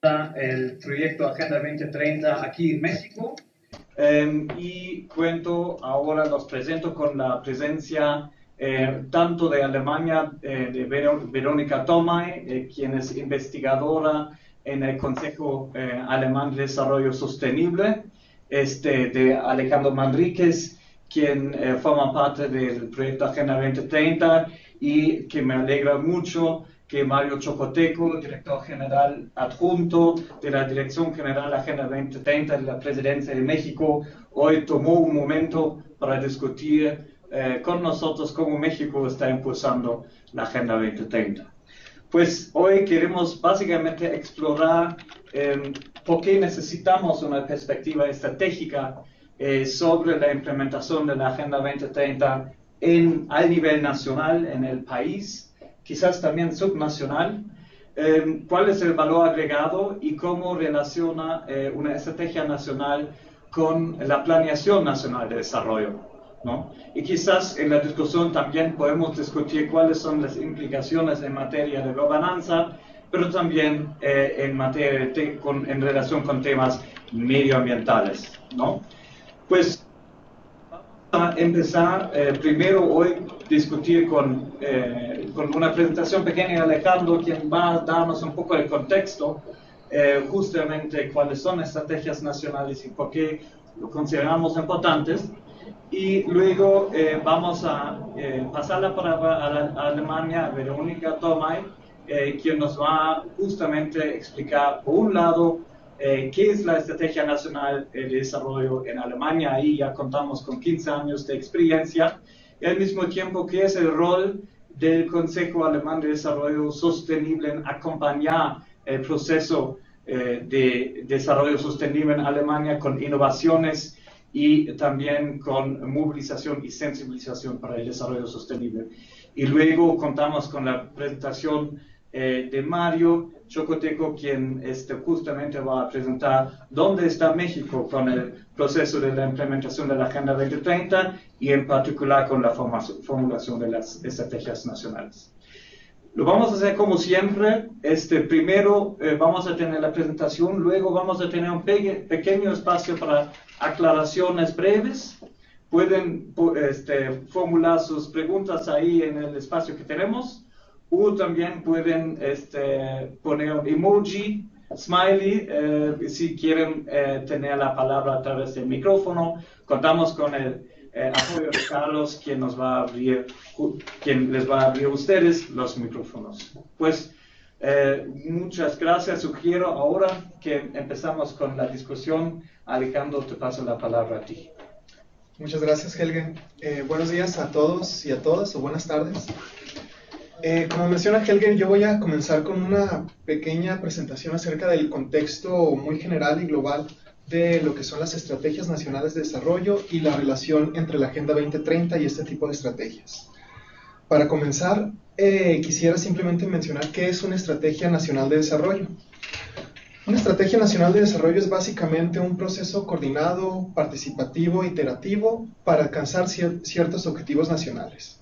el proyecto Agenda 2030 aquí en México. Y los presento con la presencia tanto de Alemania, de Verónica Tomay, quien es investigadora en el Consejo Alemán de Desarrollo Sostenible, de Alejandro Manríquez, quien forma parte del proyecto Agenda 2030, y que me alegra mucho que Mario Chocoteco, director general adjunto de la Dirección General Agenda 2030 de la Presidencia de México, hoy tomó un momento para discutir con nosotros cómo México está impulsando la Agenda 2030. Pues hoy queremos básicamente explorar por qué necesitamos una perspectiva estratégica sobre la implementación de la Agenda 2030 al nivel nacional en el país, quizás también subnacional, cuál es el valor agregado y cómo relaciona una estrategia nacional con la planeación nacional de desarrollo, ¿no? Y quizás en la discusión también podemos discutir cuáles son las implicaciones en materia de gobernanza, pero también en relación con temas medioambientales, ¿no? Pues a empezar primero hoy discutir con una presentación pequeña de Alejandro, quien va a darnos un poco de contexto, justamente cuáles son estrategias nacionales y por qué lo consideramos importantes. Y luego vamos a pasar la palabra a Alemania, a Verónica Tomay, quien nos va justamente a explicar, por un lado, qué es la Estrategia Nacional de Desarrollo en Alemania. Ahí ya contamos con 15 años de experiencia. Y al mismo tiempo, qué es el rol del Consejo Alemán de Desarrollo Sostenible en acompañar el proceso de desarrollo sostenible en Alemania con innovaciones y también con movilización y sensibilización para el desarrollo sostenible. Y luego contamos con la presentación de Mario Chocoteco, quien justamente va a presentar dónde está México con el proceso de la implementación de la Agenda 2030 y en particular con la formulación de las estrategias nacionales. Lo vamos a hacer como siempre. Primero vamos a tener la presentación, luego vamos a tener un pequeño espacio para aclaraciones breves. Pueden formular sus preguntas ahí en el espacio que tenemos, o también pueden poner un emoji, smiley, si quieren tener la palabra a través del micrófono. Contamos con el apoyo de Carlos, quien les va a abrir a ustedes los micrófonos. Pues muchas gracias. Sugiero ahora que empezamos con la discusión. Alejandro, te paso la palabra a ti. Muchas gracias, Helgen. Buenos días a todos y a todas, o buenas tardes. Como menciona Helgen, yo voy a comenzar con una pequeña presentación acerca del contexto muy general y global de lo que son las estrategias nacionales de desarrollo y la relación entre la Agenda 2030 y este tipo de estrategias. Para comenzar, quisiera simplemente mencionar qué es una estrategia nacional de desarrollo. Una estrategia nacional de desarrollo es básicamente un proceso coordinado, participativo, iterativo para alcanzar ciertos objetivos nacionales.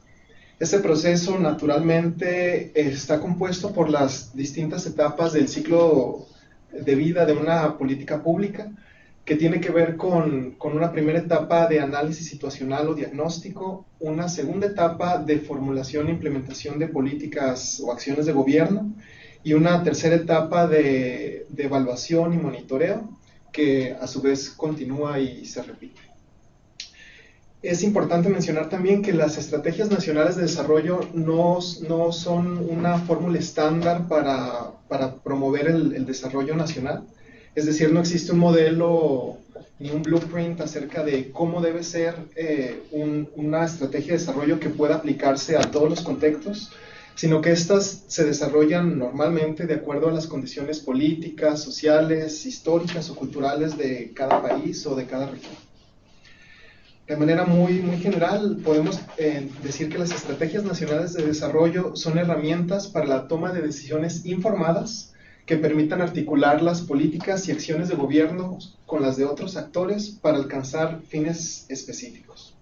Este proceso naturalmente está compuesto por las distintas etapas del ciclo de vida de una política pública, que tiene que ver con una primera etapa de análisis situacional o diagnóstico, una segunda etapa de formulación e implementación de políticas o acciones de gobierno, y una tercera etapa de evaluación y monitoreo, que a su vez continúa y se repite. Es importante mencionar también que las estrategias nacionales de desarrollo no son una fórmula estándar para promover el desarrollo nacional. Es decir, no existe un modelo ni un blueprint acerca de cómo debe ser una estrategia de desarrollo que pueda aplicarse a todos los contextos, sino que estas se desarrollan normalmente de acuerdo a las condiciones políticas, sociales, históricas o culturales de cada país o de cada región. De manera muy general, podemos decir que las estrategias nacionales de desarrollo son herramientas para la toma de decisiones informadas que permitan articular las políticas y acciones de gobierno con las de otros actores para alcanzar fines específicos.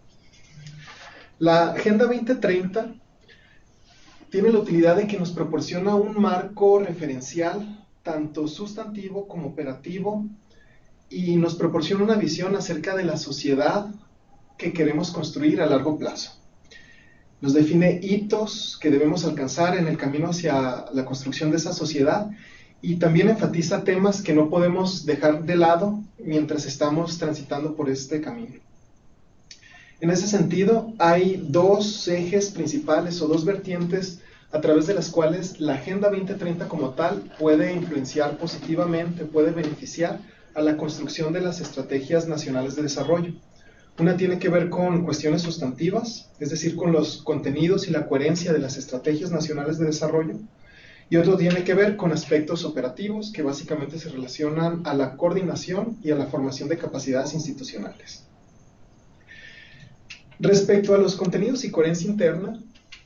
La Agenda 2030 tiene la utilidad de que nos proporciona un marco referencial tanto sustantivo como operativo, y nos proporciona una visión acerca de la sociedad que queremos construir a largo plazo. Nos define hitos que debemos alcanzar en el camino hacia la construcción de esa sociedad, y también enfatiza temas que no podemos dejar de lado mientras estamos transitando por este camino. En ese sentido, hay dos ejes principales o dos vertientes a través de las cuales la Agenda 2030 como tal puede influenciar positivamente, puede beneficiar a la construcción de las estrategias nacionales de desarrollo. Una tiene que ver con cuestiones sustantivas, es decir, con los contenidos y la coherencia de las estrategias nacionales de desarrollo, y otro tiene que ver con aspectos operativos que básicamente se relacionan a la coordinación y a la formación de capacidades institucionales. Respecto a los contenidos y coherencia interna,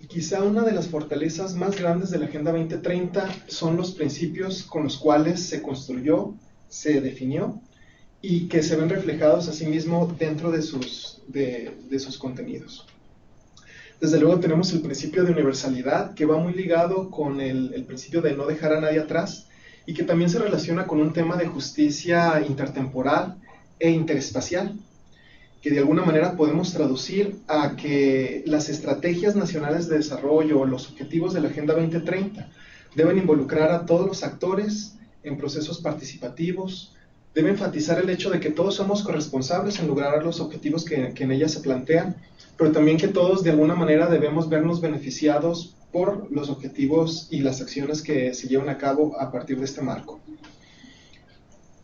quizá una de las fortalezas más grandes de la Agenda 2030 son los principios con los cuales se construyó, se definió y que se ven reflejados asimismo dentro de sus contenidos. Desde luego tenemos el principio de universalidad, que va muy ligado con el principio de no dejar a nadie atrás, y que también se relaciona con un tema de justicia intertemporal e interespacial, que de alguna manera podemos traducir a que las estrategias nacionales de desarrollo o los objetivos de la Agenda 2030 deben involucrar a todos los actores en procesos participativos, debe enfatizar el hecho de que todos somos corresponsables en lograr los objetivos que en ella se plantean, pero también que todos de alguna manera debemos vernos beneficiados por los objetivos y las acciones que se llevan a cabo a partir de este marco.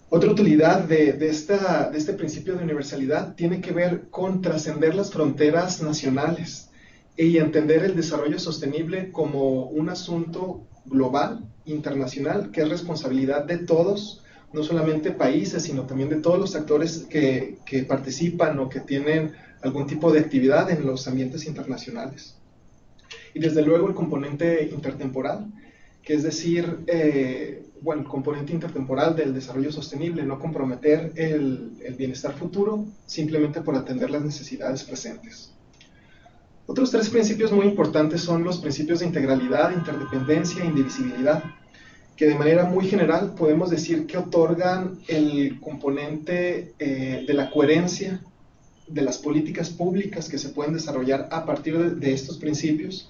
Otra utilidad de este principio de universalidad tiene que ver con trascender las fronteras nacionales y entender el desarrollo sostenible como un asunto global, internacional, que es responsabilidad de todos, no solamente países, sino también de todos los actores que participan o que tienen algún tipo de actividad en los ambientes internacionales. Y desde luego el componente intertemporal, que es decir, el componente intertemporal del desarrollo sostenible, no comprometer el bienestar futuro simplemente por atender las necesidades presentes. Otros tres principios muy importantes son los principios de integralidad, interdependencia e indivisibilidad, que de manera muy general podemos decir que otorgan el componente de la coherencia de las políticas públicas que se pueden desarrollar a partir de estos principios,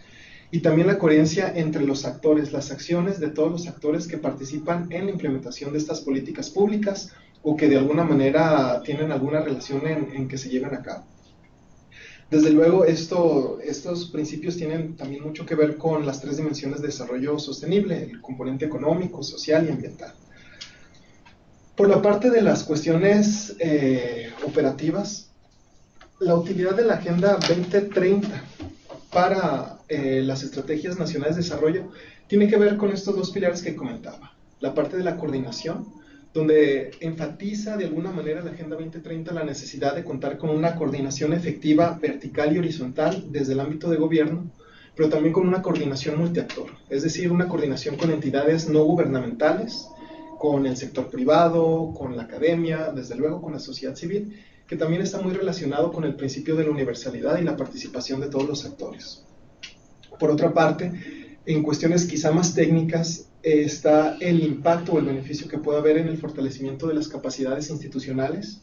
y también la coherencia entre los actores, las acciones de todos los actores que participan en la implementación de estas políticas públicas o que de alguna manera tienen alguna relación en que se lleven a cabo. Desde luego, estos principios tienen también mucho que ver con las tres dimensiones de desarrollo sostenible, el componente económico, social y ambiental. Por la parte de las cuestiones operativas, la utilidad de la Agenda 2030 para las estrategias nacionales de desarrollo tiene que ver con estos dos pilares que comentaba. La parte de la coordinación, donde enfatiza de alguna manera la Agenda 2030 la necesidad de contar con una coordinación efectiva, vertical y horizontal desde el ámbito de gobierno, pero también con una coordinación multiactor, es decir, una coordinación con entidades no gubernamentales, con el sector privado, con la academia, desde luego con la sociedad civil, que también está muy relacionado con el principio de la universalidad y la participación de todos los actores. Por otra parte, en cuestiones quizá más técnicas, está el impacto o el beneficio que puede haber en el fortalecimiento de las capacidades institucionales,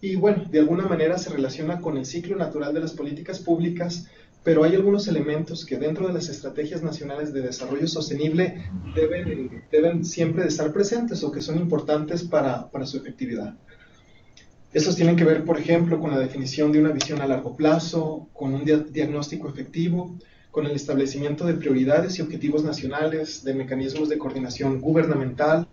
y bueno, de alguna manera se relaciona con el ciclo natural de las políticas públicas, pero hay algunos elementos que dentro de las estrategias nacionales de desarrollo sostenible deben siempre de estar presentes o que son importantes para su efectividad. Estos tienen que ver, por ejemplo, con la definición de una visión a largo plazo, con un diagnóstico efectivo, con el establecimiento de prioridades y objetivos nacionales, de mecanismos de coordinación gubernamental,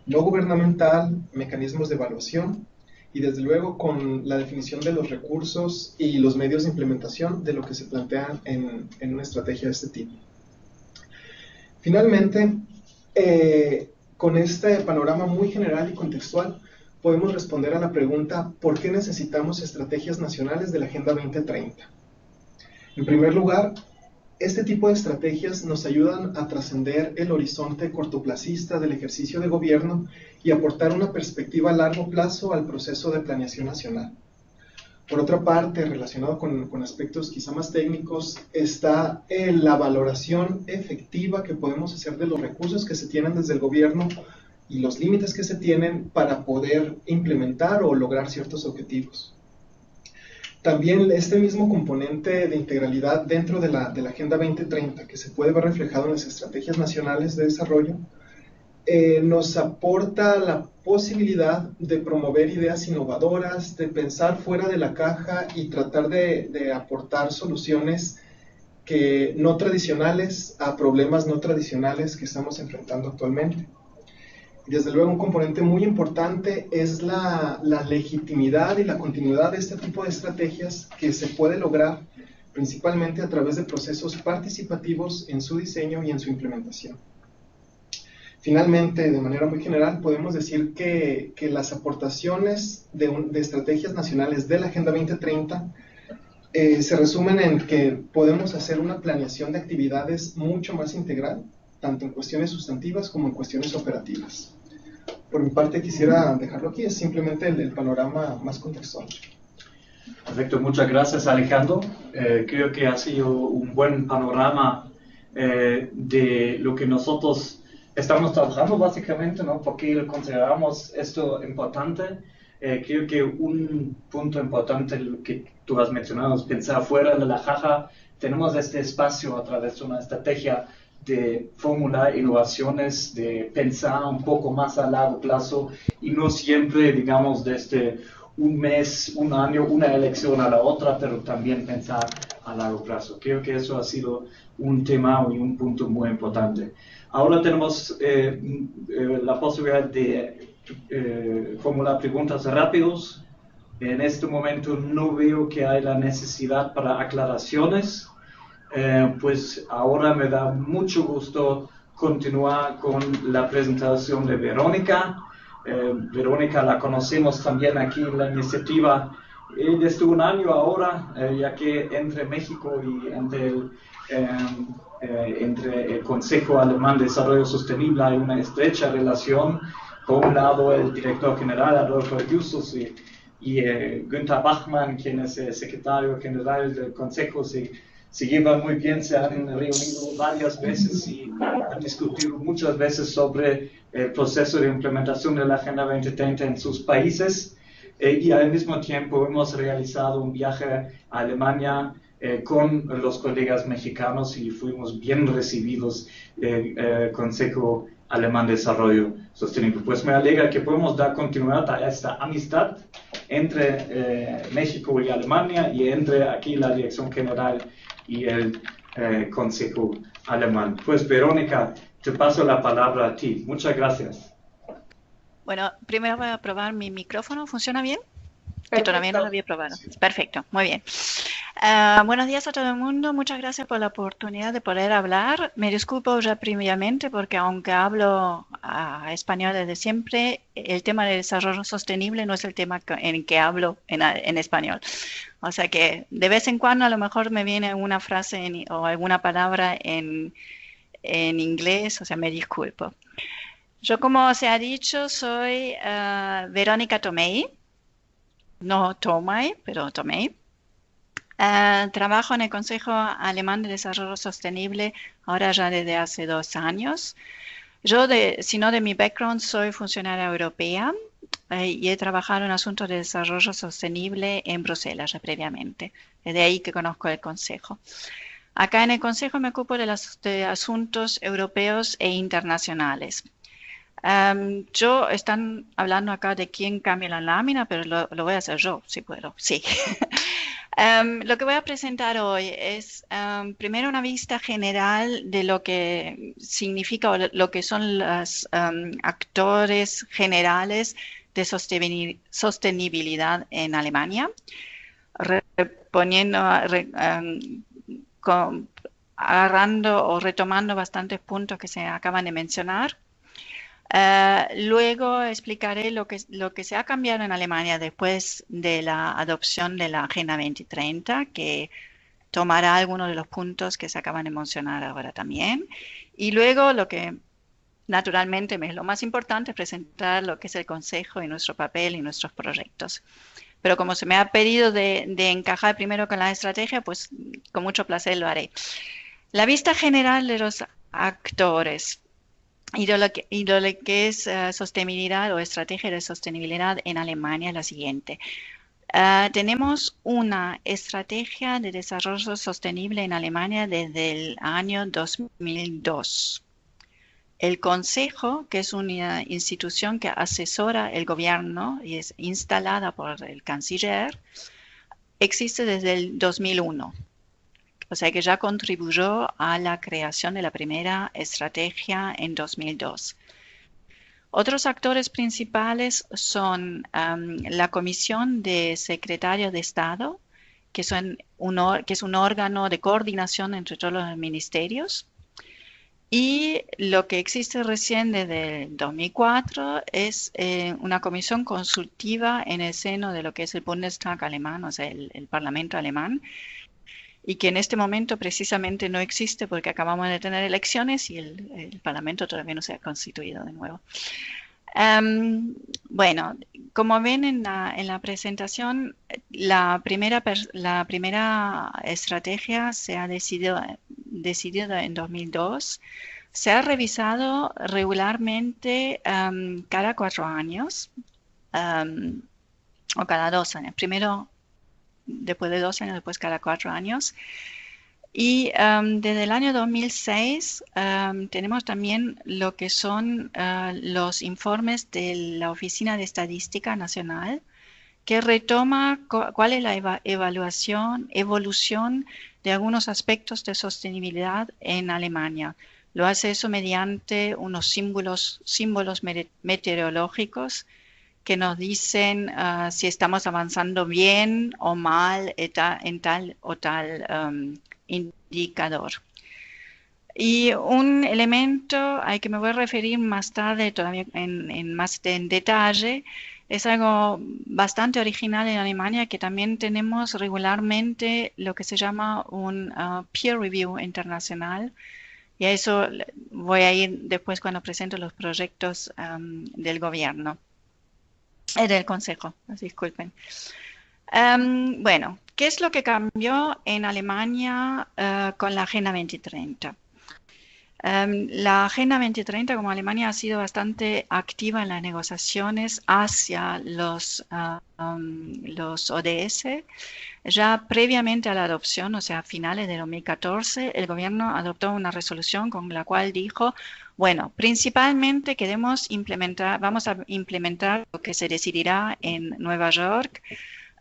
no gubernamental, mecanismos de evaluación, y desde luego con la definición de los recursos y los medios de implementación de lo que se plantea en una estrategia de este tipo. Finalmente, con este panorama muy general y contextual, podemos responder a la pregunta ¿por qué necesitamos estrategias nacionales de la Agenda 2030? En primer lugar, este tipo de estrategias nos ayudan a trascender el horizonte cortoplacista del ejercicio de gobierno y aportar una perspectiva a largo plazo al proceso de planeación nacional. Por otra parte, relacionado con aspectos quizá más técnicos, está la valoración efectiva que podemos hacer de los recursos que se tienen desde el gobierno y los límites que se tienen para poder implementar o lograr ciertos objetivos. También este mismo componente de integralidad dentro de la Agenda 2030, que se puede ver reflejado en las estrategias nacionales de desarrollo, nos aporta la posibilidad de promover ideas innovadoras, de pensar fuera de la caja y tratar de aportar soluciones no tradicionales a problemas no tradicionales que estamos enfrentando actualmente. Y desde luego un componente muy importante es la legitimidad y la continuidad de este tipo de estrategias que se puede lograr principalmente a través de procesos participativos en su diseño y en su implementación. Finalmente, de manera muy general, podemos decir que las aportaciones de estrategias nacionales de la Agenda 2030 se resumen en que podemos hacer una planeación de actividades mucho más integral, tanto en cuestiones sustantivas como en cuestiones operativas. Por mi parte quisiera dejarlo aquí, es simplemente el panorama más contextual. Perfecto, muchas gracias Alejandro. Creo que ha sido un buen panorama de lo que nosotros estamos trabajando básicamente, ¿no? Porque consideramos esto importante. Creo que un punto importante que tú has mencionado es pensar fuera de la caja. Tenemos este espacio a través de una estrategia de formular innovaciones, de pensar un poco más a largo plazo y no siempre, digamos, desde un mes, un año, una elección a la otra, pero también pensar a largo plazo. Creo que eso ha sido un tema y un punto muy importante. Ahora tenemos la posibilidad de formular preguntas rápidas. En este momento no veo que hay la necesidad para aclaraciones. Pues ahora me da mucho gusto continuar con la presentación de Verónica. Verónica la conocemos también aquí en la iniciativa desde un año ahora, ya que entre México y entre el Consejo Alemán de Desarrollo Sostenible hay una estrecha relación. Por un lado, el director general Adolfo Justus y Günther Bachmann, quien es el secretario general del Consejo, se llevan muy bien, se han reunido varias veces y han discutido muchas veces sobre el proceso de implementación de la Agenda 2030 en sus países. Y al mismo tiempo hemos realizado un viaje a Alemania con los colegas mexicanos y fuimos bien recibidos en el Consejo Alemán de Desarrollo Sostenible. Pues me alegra que podemos dar continuidad a esta amistad entre México y Alemania y entre aquí la Dirección General y el Consejo Alemán. Pues Verónica, te paso la palabra a ti. Muchas gracias. Bueno, primero voy a probar mi micrófono. ¿Funciona bien? Que todavía no lo había probado. Perfecto, muy bien. Buenos días a todo el mundo. Muchas gracias por la oportunidad de poder hablar. Me disculpo ya previamente porque aunque hablo español desde siempre, el tema de desarrollo sostenible no es el tema en que hablo en español. O sea que de vez en cuando a lo mejor me viene una frase o alguna palabra en inglés, o sea, me disculpo. Yo, como se ha dicho, soy Verónica Tomei. No Tomei, pero Tomei. Trabajo en el Consejo Alemán de Desarrollo Sostenible ahora ya desde hace 2 años. Yo, si no de mi background, soy funcionaria europea y he trabajado en asuntos de desarrollo sostenible en Bruselas ya previamente. Es de ahí que conozco el Consejo. Acá en el Consejo me ocupo de asuntos europeos e internacionales. Están hablando acá de quién cambia la lámina, pero lo voy a hacer yo, si puedo. Sí. Lo que voy a presentar hoy es primero una vista general de lo que significa o lo que son los actores generales de sostenibilidad en Alemania, agarrando o retomando bastantes puntos que se acaban de mencionar. Luego explicaré lo que se ha cambiado en Alemania después de la adopción de la Agenda 2030, que tomará algunos de los puntos que se acaban de mencionar ahora también. Y luego lo que naturalmente es lo más importante es presentar lo que es el Consejo y nuestro papel y nuestros proyectos. Pero como se me ha pedido de encajar primero con la estrategia, pues con mucho placer lo haré. La vista general de los actores. y lo que es sostenibilidad o estrategia de sostenibilidad en Alemania es la siguiente. Tenemos una estrategia de desarrollo sostenible en Alemania desde el año 2002. El Consejo, que es una institución que asesora el gobierno y es instalada por el canciller, existe desde el 2001. O sea que ya contribuyó a la creación de la primera estrategia en 2002. Otros actores principales son la Comisión de Secretarios de Estado, que es un órgano de coordinación entre todos los ministerios. Y lo que existe recién desde el 2004 es una comisión consultiva en el seno de lo que es el Bundestag alemán, o sea, el Parlamento alemán, y que en este momento precisamente no existe porque acabamos de tener elecciones y el Parlamento todavía no se ha constituido de nuevo. Bueno, como ven en la presentación, la primera estrategia se ha decidido en 2002. Se ha revisado regularmente cada 4 años o cada 2 años. Primero, después de 2 años, después cada 4 años. Y desde el año 2006 tenemos también lo que son los informes de la Oficina de Estadística Nacional, que retoma cuál es la evolución de algunos aspectos de sostenibilidad en Alemania. Lo hace eso mediante unos símbolos meteorológicos que nos dicen si estamos avanzando bien o mal en tal o tal indicador. Y un elemento al que me voy a referir más tarde, todavía más en detalle, es algo bastante original en Alemania, que también tenemos regularmente lo que se llama un peer review internacional. Y a eso voy a ir después cuando presento los proyectos del gobierno, del Consejo, disculpen. Bueno, ¿qué es lo que cambió en Alemania con la Agenda 2030? La Agenda 2030, como Alemania ha sido bastante activa en las negociaciones hacia los ODS, ya previamente a la adopción, o sea, a finales de 2014, el gobierno adoptó una resolución con la cual dijo, bueno, principalmente vamos a implementar lo que se decidirá en Nueva York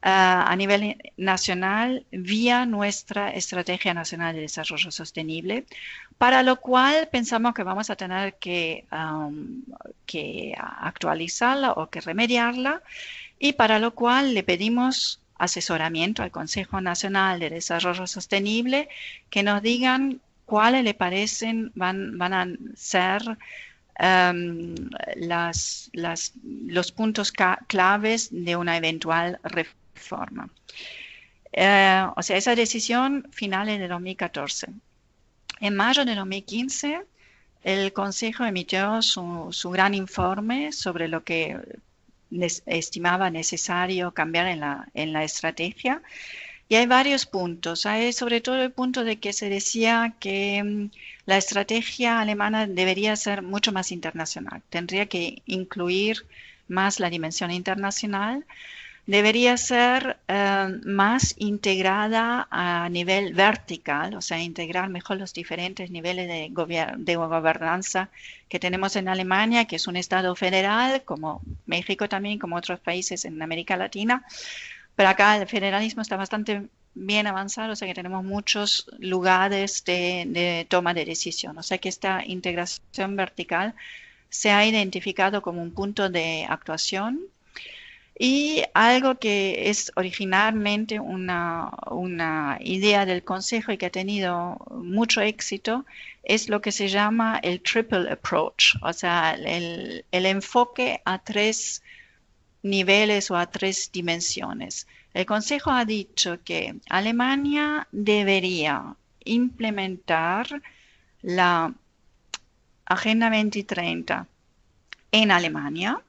a nivel nacional vía nuestra Estrategia Nacional de Desarrollo Sostenible, para lo cual pensamos que vamos a tener que actualizarla o que remediarla, y para lo cual le pedimos asesoramiento al Consejo Nacional de Desarrollo Sostenible, que nos digan cuáles le parecen van a ser los puntos claves de una eventual reforma. O sea, esa decisión finales de 2014. En mayo de 2015, el Consejo emitió su gran informe sobre lo que estimaba necesario cambiar en la estrategia. Y hay varios puntos. Hay sobre todo el punto de que se decía que la estrategia alemana debería ser mucho más internacional. Tendría que incluir más la dimensión internacional. Debería ser más integrada a nivel vertical, o sea, integrar mejor los diferentes niveles de gobernanza que tenemos en Alemania, que es un Estado federal, como México también, como otros países en América Latina. Pero acá el federalismo está bastante bien avanzado, o sea que tenemos muchos lugares de toma de decisión. O sea que esta integración vertical se ha identificado como un punto de actuación. Y algo que es originalmente una idea del Consejo y que ha tenido mucho éxito es lo que se llama el triple approach, o sea, el enfoque a 3 niveles o a 3 dimensiones. El Consejo ha dicho que Alemania debería implementar la Agenda 2030 en Alemania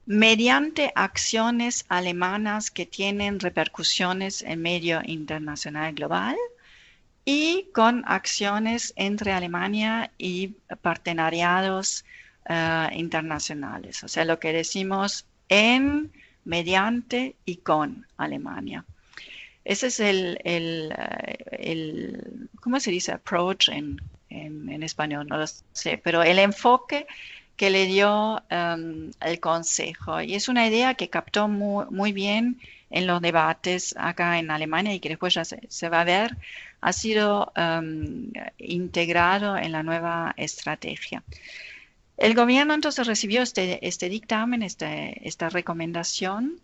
mediante acciones alemanas que tienen repercusiones en medio internacional global y con acciones entre Alemania y partenariados internacionales. O sea, lo que decimos en, mediante y con Alemania. Ese es ¿cómo se dice? Approach en español, no lo sé, pero el enfoque que le dio el Consejo. Y es una idea que captó muy bien en los debates acá en Alemania y que después ya se va a ver, ha sido integrado en la nueva estrategia. El gobierno entonces recibió este dictamen, esta recomendación,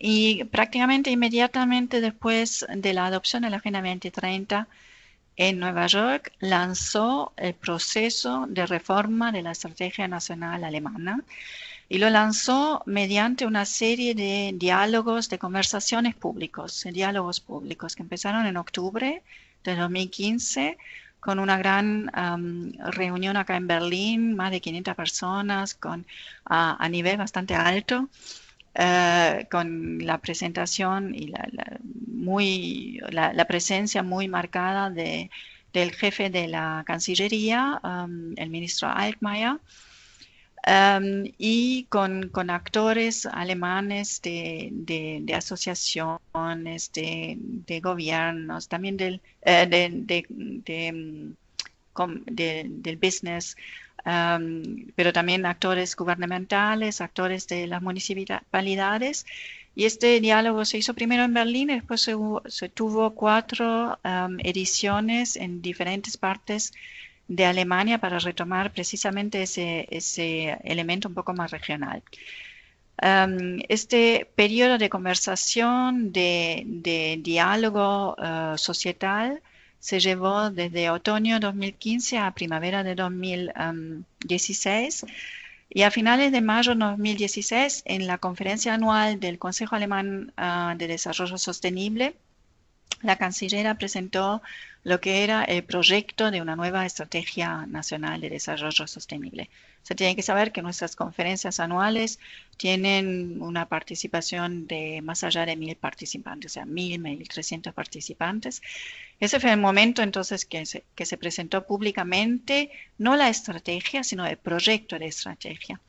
y prácticamente inmediatamente después de la adopción de la Agenda 2030 en Nueva York, lanzó el proceso de reforma de la Estrategia Nacional Alemana y lo lanzó mediante una serie de diálogos, de conversaciones públicos, diálogos públicos que empezaron en octubre de 2015 con una gran reunión acá en Berlín, más de 500 personas a nivel bastante alto. Con la presentación y la presencia muy marcada del jefe de la Cancillería, el ministro Altmaier, y con actores alemanes de asociaciones, de gobiernos, también del business, pero también actores gubernamentales, actores de las municipalidades. Y este diálogo se hizo primero en Berlín, y después se tuvo 4 ediciones en diferentes partes de Alemania para retomar precisamente ese elemento un poco más regional. Este periodo de conversación, de diálogo societal, se llevó desde otoño 2015 a primavera de 2016 y a finales de mayo de 2016 en la conferencia anual del Consejo Alemán de Desarrollo Sostenible, la canciller presentó lo que era el proyecto de una nueva Estrategia Nacional de Desarrollo Sostenible. Se tiene que saber que nuestras conferencias anuales tienen una participación de más allá de 1000 participantes, o sea, 1300 participantes. Ese fue el momento entonces que se presentó públicamente, no la estrategia, sino el proyecto de estrategia.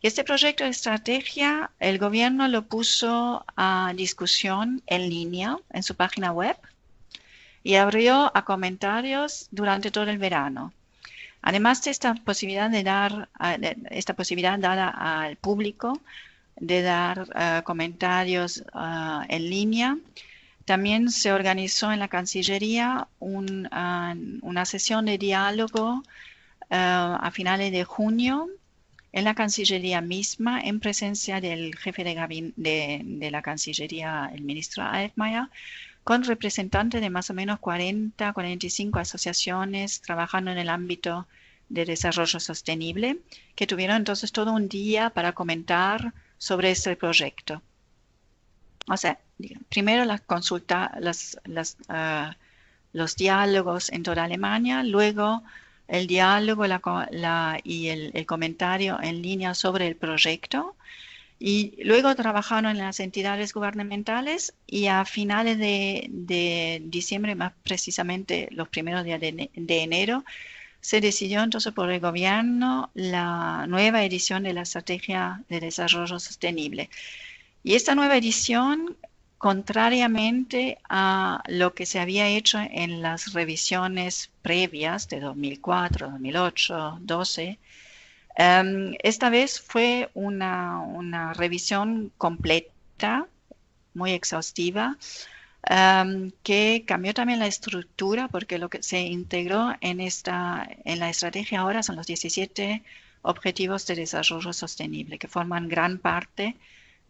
Y este proyecto de estrategia, el gobierno lo puso a discusión en línea en su página web y abrió a comentarios durante todo el verano. Además de esta posibilidad dada al público de dar comentarios en línea, también se organizó en la Cancillería una sesión de diálogo a finales de junio en la Cancillería misma, en presencia del jefe de la Cancillería, el ministro Altmaier, con representantes de más o menos 45 asociaciones trabajando en el ámbito de desarrollo sostenible, que tuvieron entonces todo un día para comentar sobre este proyecto. O sea, primero los diálogos en toda Alemania, luego el diálogo y el comentario en línea sobre el proyecto, y luego trabajaron en las entidades gubernamentales y a finales de diciembre, más precisamente los primeros días de enero, se decidió entonces por el gobierno la nueva edición de la Estrategia de Desarrollo Sostenible. Y esta nueva edición, contrariamente a lo que se había hecho en las revisiones previas de 2004, 2008, 2012, esta vez fue una revisión completa, muy exhaustiva, que cambió también la estructura, porque lo que se integró en la estrategia ahora son los 17 Objetivos de Desarrollo Sostenible, que forman gran parte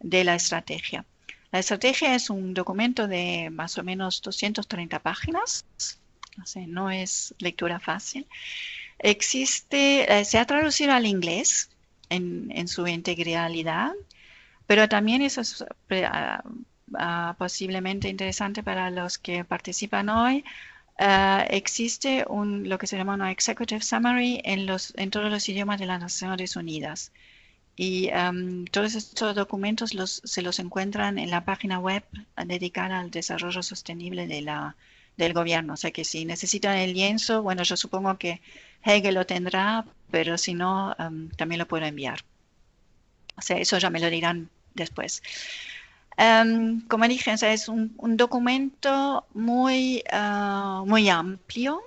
de la estrategia. La estrategia es un documento de más o menos 230 páginas, no es lectura fácil. Se ha traducido al inglés en su integralidad, pero también eso es posiblemente interesante para los que participan hoy. Existe lo que se llama una Executive Summary en todos los idiomas de las Naciones Unidas. Y todos estos documentos se los encuentran en la página web dedicada al desarrollo sostenible de la del gobierno. O sea que si necesitan el lienzo, bueno, yo supongo que Helge lo tendrá, pero si no, también lo puedo enviar. O sea, eso ya me lo dirán después. Como dije, o sea, es un documento muy, muy amplio,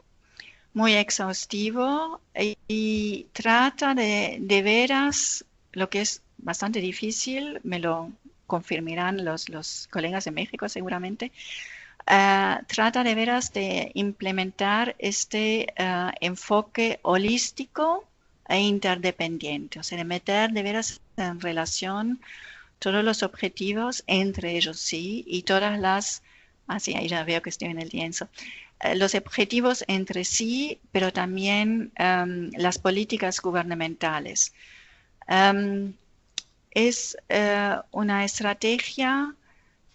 muy exhaustivo y trata de veras lo que es bastante difícil, me lo confirmarán los colegas de México seguramente, trata de veras de implementar este enfoque holístico e interdependiente, o sea, de meter de veras en relación todos los objetivos entre ellos, sí, y todas las, sí, ahí ya veo que estoy en el lienzo, los objetivos entre sí, pero también las políticas gubernamentales. Es una estrategia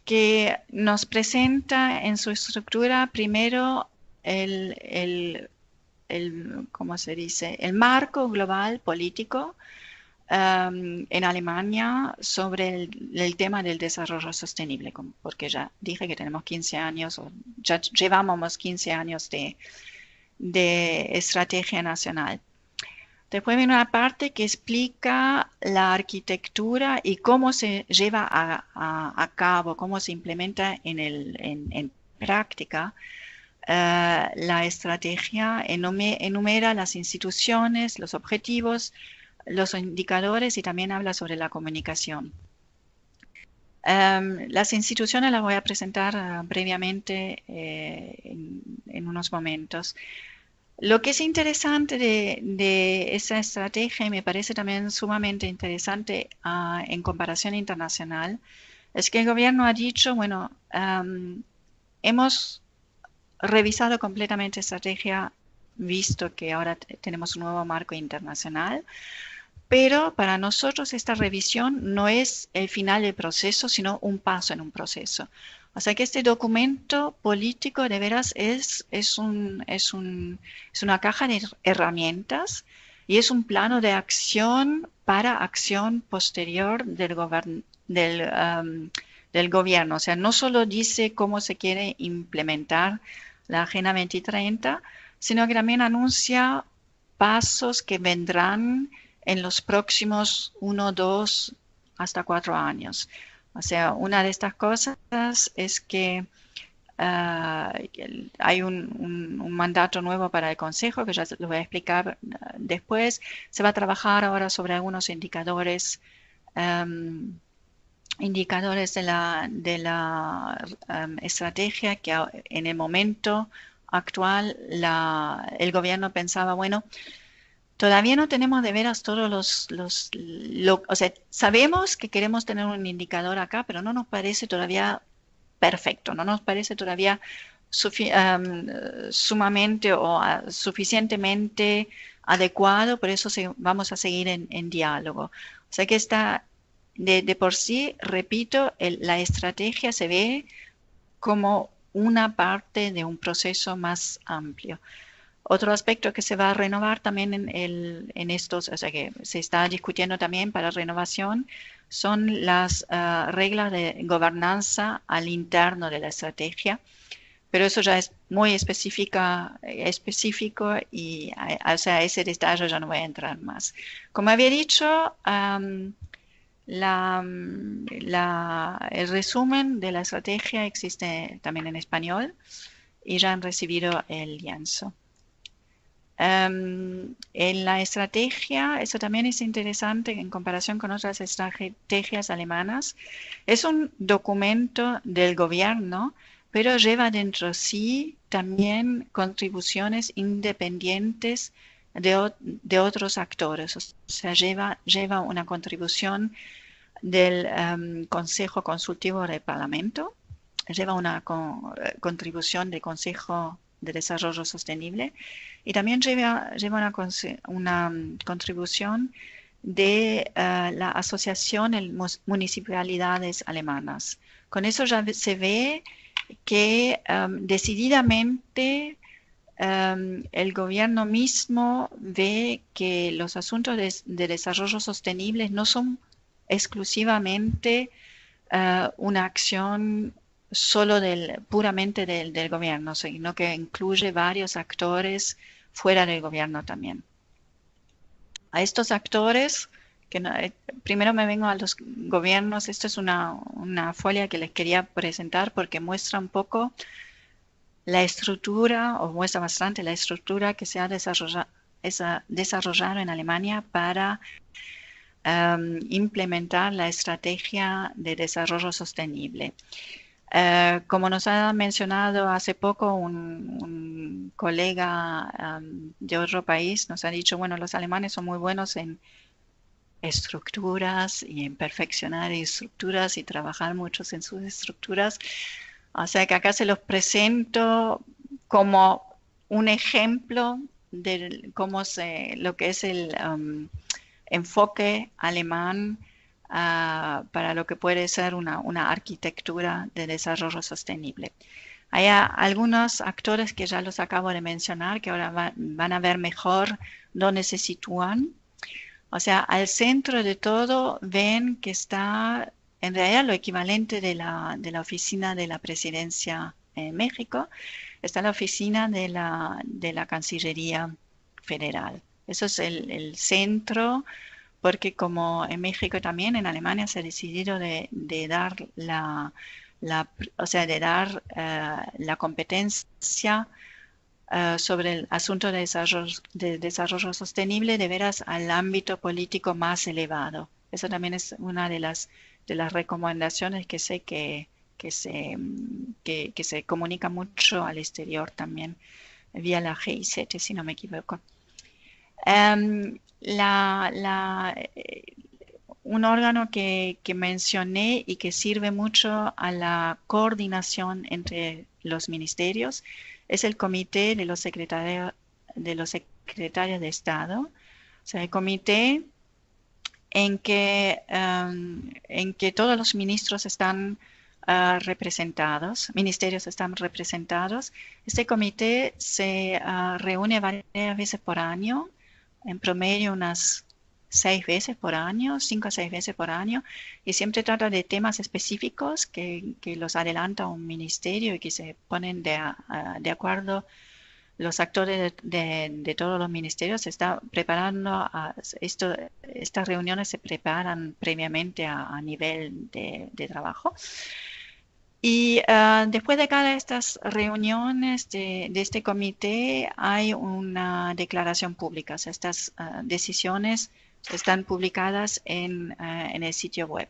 que nos presenta en su estructura primero ¿cómo se dice? El marco global político en Alemania sobre el tema del desarrollo sostenible, porque ya dije que tenemos 15 años, o ya llevamos 15 años de estrategia nacional. Después viene una parte que explica la arquitectura y cómo se lleva a cabo, cómo se implementa en práctica la estrategia, enumera las instituciones, los objetivos, los indicadores y también habla sobre la comunicación. Las instituciones las voy a presentar brevemente en unos momentos. Lo que es interesante de esa estrategia, y me parece también sumamente interesante en comparación internacional, es que el gobierno ha dicho, bueno, hemos revisado completamente la estrategia, visto que ahora tenemos un nuevo marco internacional, pero para nosotros esta revisión no es el final del proceso, sino un paso en un proceso. O sea que este documento político de veras es una caja de herramientas y es un plano de acción para acción posterior del gobierno. O sea, no solo dice cómo se quiere implementar la Agenda 2030, sino que también anuncia pasos que vendrán en los próximos 1, 2, hasta 4 años. O sea, una de estas cosas es que hay un mandato nuevo para el Consejo, que ya lo voy a explicar después. Se va a trabajar ahora sobre algunos indicadores de la estrategia que en el momento actual el gobierno pensaba, bueno, todavía no tenemos de veras todos o sea, sabemos que queremos tener un indicador acá, pero no nos parece todavía perfecto, no nos parece todavía sumamente o suficientemente adecuado, por eso vamos a seguir en diálogo. O sea que está, de por sí, repito, la estrategia se ve como una parte de un proceso más amplio. Otro aspecto que se va a renovar también en estos, o sea que se está discutiendo también para renovación, son las reglas de gobernanza al interno de la estrategia, pero eso ya es muy específico y o sea, ese detalle ya no voy a entrar más. Como había dicho, el resumen de la estrategia existe también en español y ya han recibido el lienzo. En la estrategia, eso también es interesante en comparación con otras estrategias alemanas, es un documento del gobierno, pero lleva dentro sí también contribuciones independientes de otros actores, o sea, lleva una contribución del Consejo Consultivo del Parlamento, lleva una contribución del Consejo de Desarrollo Sostenible y también lleva una contribución de la Asociación de Municipalidades Alemanas. Con eso ya se ve que decididamente el gobierno mismo ve que los asuntos de desarrollo sostenible no son exclusivamente una acción solo puramente del gobierno, sino que incluye varios actores fuera del gobierno también. A estos actores, primero me vengo a los gobiernos. Esta es una folia que les quería presentar porque muestra un poco la estructura, o muestra bastante la estructura que se ha desarrollado en Alemania para implementar la estrategia de desarrollo sostenible. Como nos ha mencionado hace poco un colega de otro país, nos ha dicho, bueno, los alemanes son muy buenos en estructuras y en perfeccionar estructuras y trabajar mucho en sus estructuras. O sea que acá se los presento como un ejemplo de cómo lo que es el enfoque alemán para lo que puede ser una arquitectura de desarrollo sostenible. Hay algunos actores que ya los acabo de mencionar, que ahora van a ver mejor dónde se sitúan. O sea, al centro de todo ven que está en realidad lo equivalente de la oficina de la presidencia en México, está la oficina de la Cancillería Federal. Eso es el centro, porque como en México también, en Alemania se ha decidido de dar la competencia sobre el asunto de desarrollo sostenible de veras al ámbito político más elevado. Eso también es una de las recomendaciones que sé que se comunica mucho al exterior también, vía la GIZ, si no me equivoco. Un órgano que mencioné y que sirve mucho a la coordinación entre los ministerios es el Comité de los Secretarios de Estado. O sea, el comité en que todos los ministros están representados, ministerios están representados. Este comité se reúne varias veces por año, en promedio unas 6 veces por año, 5 a 6 veces por año, y siempre trata de temas específicos que los adelanta un ministerio y que se ponen de acuerdo los actores de todos los ministerios. Se está preparando, estas reuniones se preparan previamente a nivel de trabajo. Y después de cada estas reuniones de este comité hay una declaración pública. O sea, estas decisiones están publicadas en el sitio web.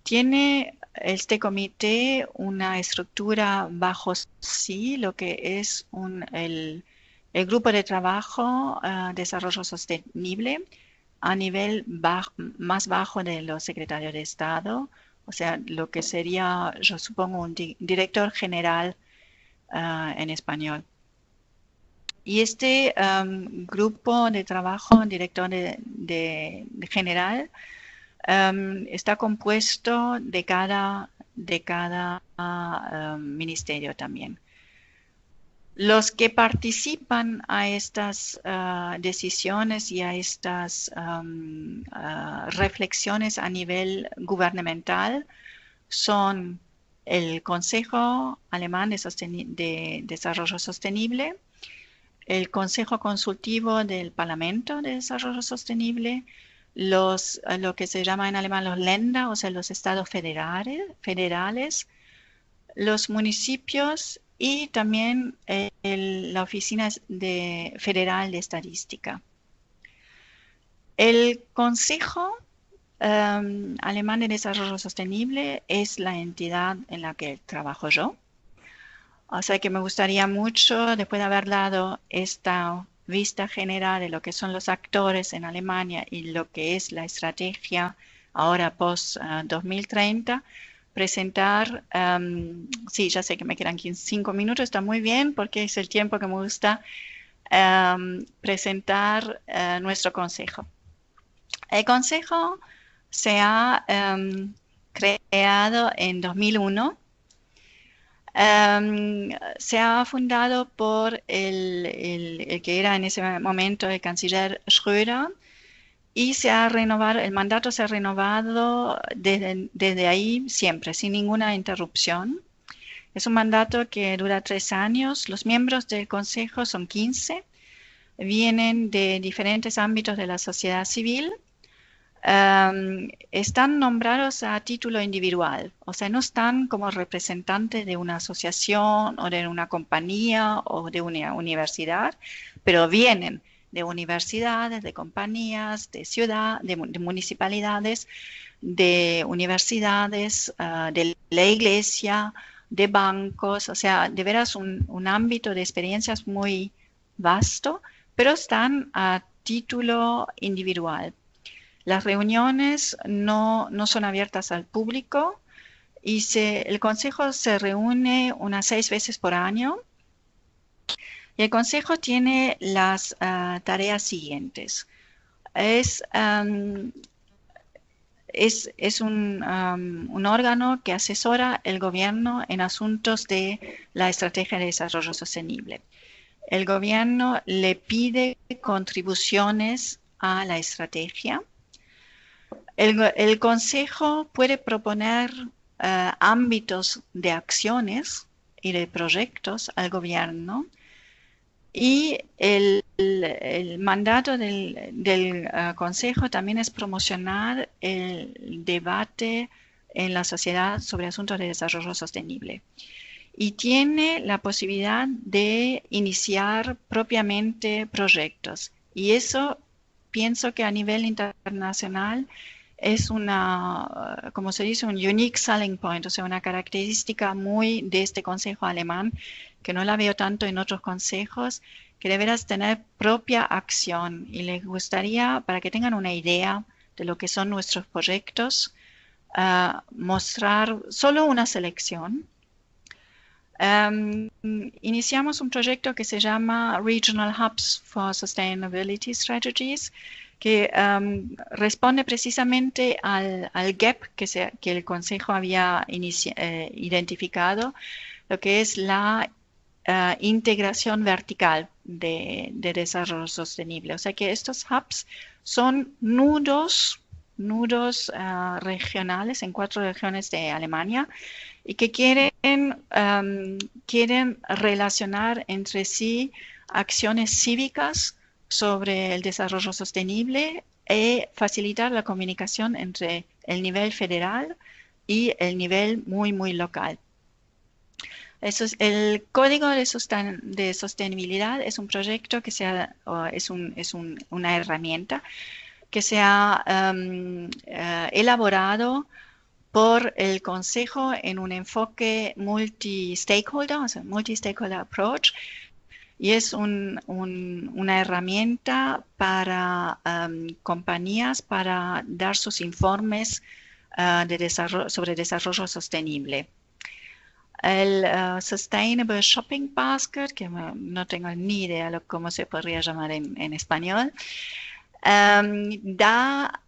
Tiene este comité una estructura bajo sí, lo que es el grupo de trabajo desarrollo sostenible a nivel más bajo de los secretarios de Estado. O sea, lo que sería, yo supongo, un director general en español. Y este grupo de trabajo, director de general, está compuesto de cada ministerio también. Los que participan a estas decisiones y a estas reflexiones a nivel gubernamental son el Consejo Alemán de Desarrollo Sostenible, el Consejo Consultivo del Parlamento de Desarrollo Sostenible, lo que se llama en alemán los Länder, o sea, los estados federales, los municipios y también la Oficina Federal de Estadística. El Consejo Alemán de Desarrollo Sostenible es la entidad en la que trabajo yo. O sea que me gustaría mucho, después de haber dado esta vista general de lo que son los actores en Alemania y lo que es la estrategia ahora post-2030, presentar, sí, ya sé que me quedan 5 minutos, está muy bien porque es el tiempo que me gusta presentar nuestro consejo. El consejo se ha creado en 2001. Se ha fundado por el que era en ese momento el canciller Schröder y el mandato se ha renovado desde ahí siempre, sin ninguna interrupción. Es un mandato que dura 3 años. Los miembros del Consejo son 15. Vienen de diferentes ámbitos de la sociedad civil. Están nombrados a título individual, o sea, no están como representantes de una asociación o de una compañía o de una universidad, pero vienen de universidades, de compañías, de ciudad, de municipalidades, de universidades, de la iglesia, de bancos, o sea, de veras un ámbito de experiencias muy vasto, pero están a título individual. Las reuniones no son abiertas al público y el Consejo se reúne unas 6 veces por año. Y el Consejo tiene las tareas siguientes. Es un órgano que asesora el gobierno en asuntos de la estrategia de desarrollo sostenible. El gobierno le pide contribuciones a la estrategia. El Consejo puede proponer ámbitos de acciones y de proyectos al gobierno y el mandato del Consejo también es promocionar el debate en la sociedad sobre asuntos de desarrollo sostenible. Y tiene la posibilidad de iniciar propiamente proyectos. Y eso pienso que a nivel internacional es como se dice, un unique selling point, o sea, una característica muy de este Consejo alemán, que no la veo tanto en otros consejos, que deberás tener propia acción. Y les gustaría, para que tengan una idea de lo que son nuestros proyectos, mostrar solo una selección. Iniciamos un proyecto que se llama Regional Hubs for Sustainability Strategies, que responde precisamente al gap que el Consejo había identificado, lo que es la integración vertical de desarrollo sostenible. O sea que estos hubs son nudos regionales en 4 regiones de Alemania y que quieren relacionar entre sí acciones cívicas sobre el desarrollo sostenible y facilitar la comunicación entre el nivel federal y el nivel muy local. Eso es, el Código de Sostenibilidad es un proyecto que una herramienta que se ha elaborado por el Consejo en un enfoque multi-stakeholder, o sea, multi-stakeholder approach, y es una herramienta para compañías para dar sus informes sobre desarrollo sostenible. El Sustainable Shopping Basket, que no tengo ni idea de cómo se podría llamar en español, da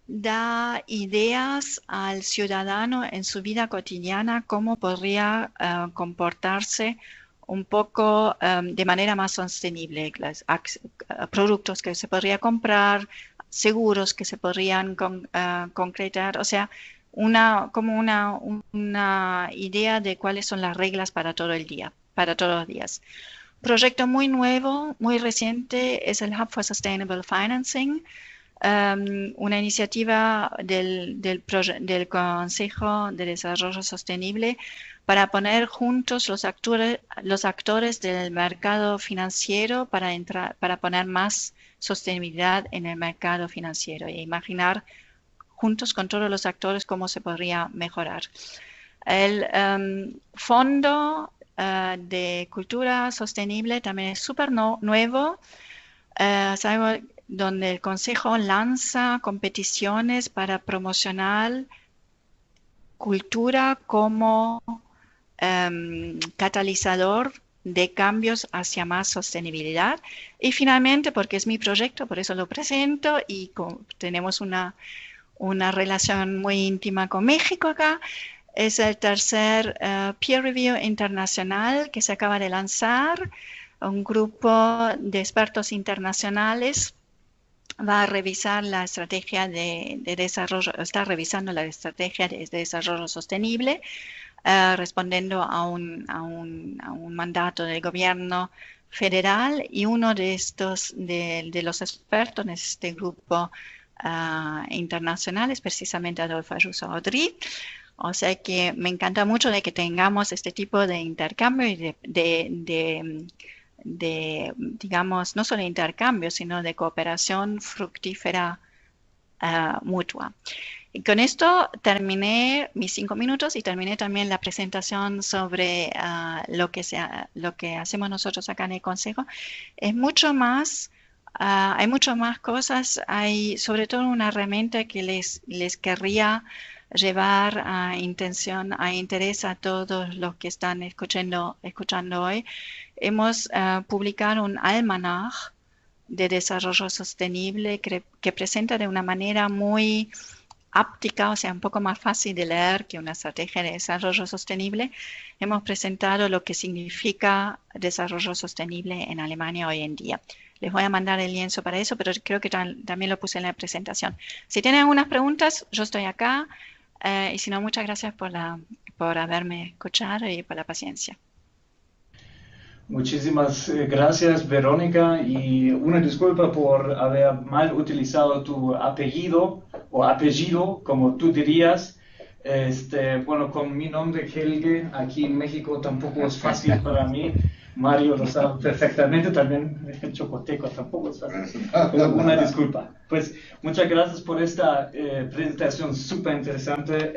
ideas al ciudadano en su vida cotidiana cómo podría comportarse un poco de manera más sostenible, productos que se podría comprar, seguros que se podrían concretar, o sea, como una idea de cuáles son las reglas para todo el día, para todos los días. Proyecto muy nuevo, muy reciente, es el Hub for Sustainable Financing, una iniciativa del Consejo de Desarrollo Sostenible para poner juntos los actores del mercado financiero para poner más sostenibilidad en el mercado financiero e imaginar juntos con todos los actores cómo se podría mejorar. El Fondo de Cultura Sostenible también es súper nuevo, donde el Consejo lanza competiciones para promocionar cultura como catalizador de cambios hacia más sostenibilidad. Y finalmente, porque es mi proyecto, por eso lo presento y tenemos una relación muy íntima con México acá, es el tercer peer review internacional que se acaba de lanzar, un grupo de expertos internacionales va a revisar la estrategia de desarrollo, está revisando la estrategia de desarrollo sostenible, respondiendo a un mandato del gobierno federal, y uno de estos, de los expertos en este grupo internacional es precisamente Adolfo Arusso-Odrich. O sea que me encanta mucho de que tengamos este tipo de intercambio y digamos, no solo de intercambio, sino de cooperación fructífera mutua. Y con esto terminé mis 5 minutos y terminé también la presentación sobre lo que hacemos nosotros acá en el Consejo. Es mucho más, hay mucho más cosas, hay sobre todo una herramienta que les querría llevar a interés a todos los que están escuchando hoy. Hemos publicado un almanaj de desarrollo sostenible que presenta de una manera muy áptica, o sea, un poco más fácil de leer que una estrategia de desarrollo sostenible. Hemos presentado lo que significa desarrollo sostenible en Alemania hoy en día. Les voy a mandar el lienzo para eso, pero creo que también lo puse en la presentación. Si tienen algunas preguntas, yo estoy acá. Y si no, muchas gracias por haberme escuchado y por la paciencia. Muchísimas gracias, Verónica, y una disculpa por haber mal utilizado tu apellido, o apellido, como tú dirías. Bueno, con mi nombre Helge, aquí en México tampoco es fácil para mí. Mario lo sabe perfectamente, también Chocoteco tampoco es fácil. Una disculpa. Pues muchas gracias por esta presentación súper interesante.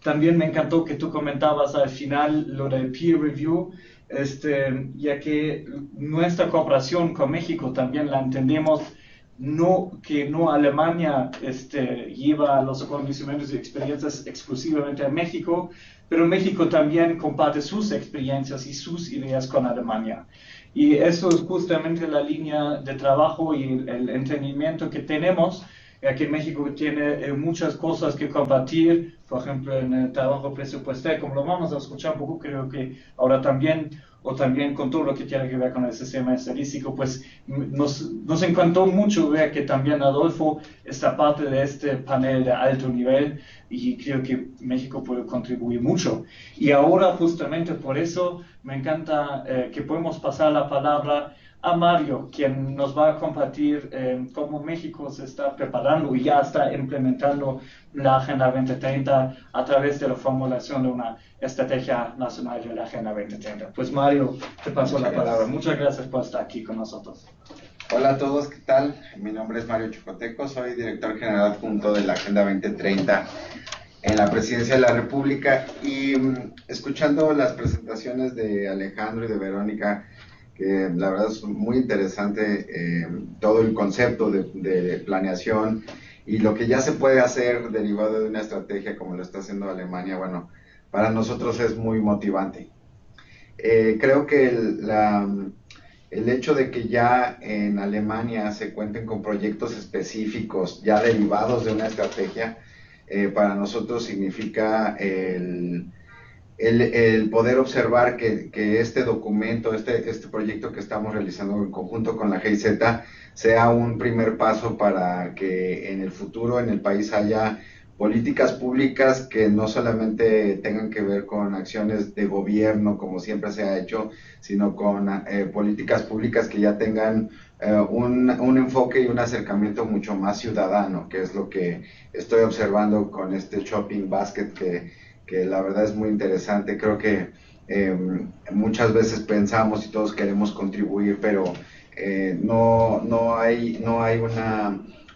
También me encantó que tú comentabas al final lo del peer review, ya que nuestra cooperación con México también la entendemos, que no Alemania lleva los conocimientos y experiencias exclusivamente a México, pero México también comparte sus experiencias y sus ideas con Alemania. Y eso es justamente la línea de trabajo y el entendimiento que tenemos, ya que México tiene muchas cosas que compartir, por ejemplo, en el trabajo presupuestario, como lo vamos a escuchar un poco, creo que ahora también, o también con todo lo que tiene que ver con el sistema estadístico, pues nos encantó mucho ver que también Adolfo está parte de este panel de alto nivel, y creo que México puede contribuir mucho. Y ahora, justamente por eso, me encanta que podemos pasar la palabra a Mario, quien nos va a compartir cómo México se está preparando y ya está implementando la Agenda 2030 a través de la formulación de una estrategia nacional de la Agenda 2030. Pues Mario, te paso la palabra. Muchas gracias por estar aquí con nosotros. Hola a todos, ¿qué tal? Mi nombre es Mario Chocoteco, soy director general adjunto de la Agenda 2030 en la Presidencia de la República, y escuchando las presentaciones de Alejandro y de Verónica, que la verdad es muy interesante todo el concepto de planeación y lo que ya se puede hacer derivado de una estrategia como lo está haciendo Alemania. Bueno, para nosotros es muy motivante. Creo que el hecho de que ya en Alemania se cuenten con proyectos específicos ya derivados de una estrategia, para nosotros significa el poder observar que este documento, este proyecto que estamos realizando en conjunto con la GIZ, sea un primer paso para que en el futuro en el país haya políticas públicas que no solamente tengan que ver con acciones de gobierno como siempre se ha hecho, sino con políticas públicas que ya tengan un enfoque y un acercamiento mucho más ciudadano, que es lo que estoy observando con este shopping basket que la verdad es muy interesante. Creo que muchas veces pensamos y todos queremos contribuir, pero no hay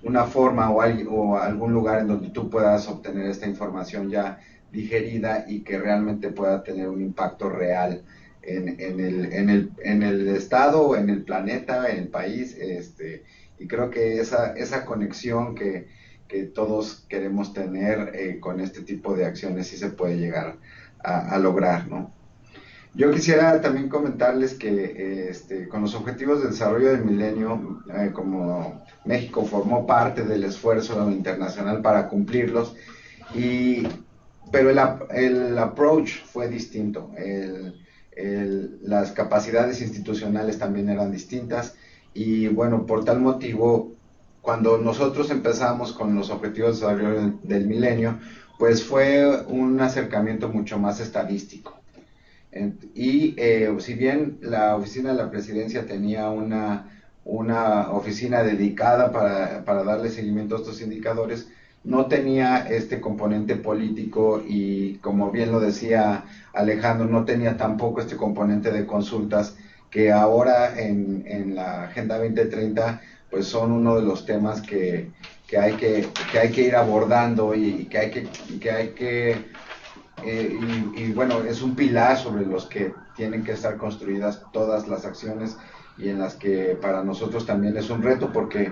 una forma o algún lugar en donde tú puedas obtener esta información ya digerida y que realmente pueda tener un impacto real en el estado, en el planeta, en el país, y creo que esa conexión que todos queremos tener con este tipo de acciones sí se puede llegar a lograr, ¿no? Yo quisiera también comentarles que con los Objetivos de Desarrollo del Milenio, como México formó parte del esfuerzo internacional para cumplirlos, pero el approach fue distinto, las capacidades institucionales también eran distintas, y bueno, por tal motivo cuando nosotros empezamos con los objetivos de desarrollo del milenio, pues fue un acercamiento mucho más estadístico. Y si bien la oficina de la presidencia tenía una oficina dedicada para darle seguimiento a estos indicadores, no tenía este componente político y, como bien lo decía Alejandro, no tenía tampoco este componente de consultas que ahora en la Agenda 2030 pues son uno de los temas que hay que ir abordando y que hay que y bueno, es un pilar sobre los que tienen que estar construidas todas las acciones y en las que para nosotros también es un reto porque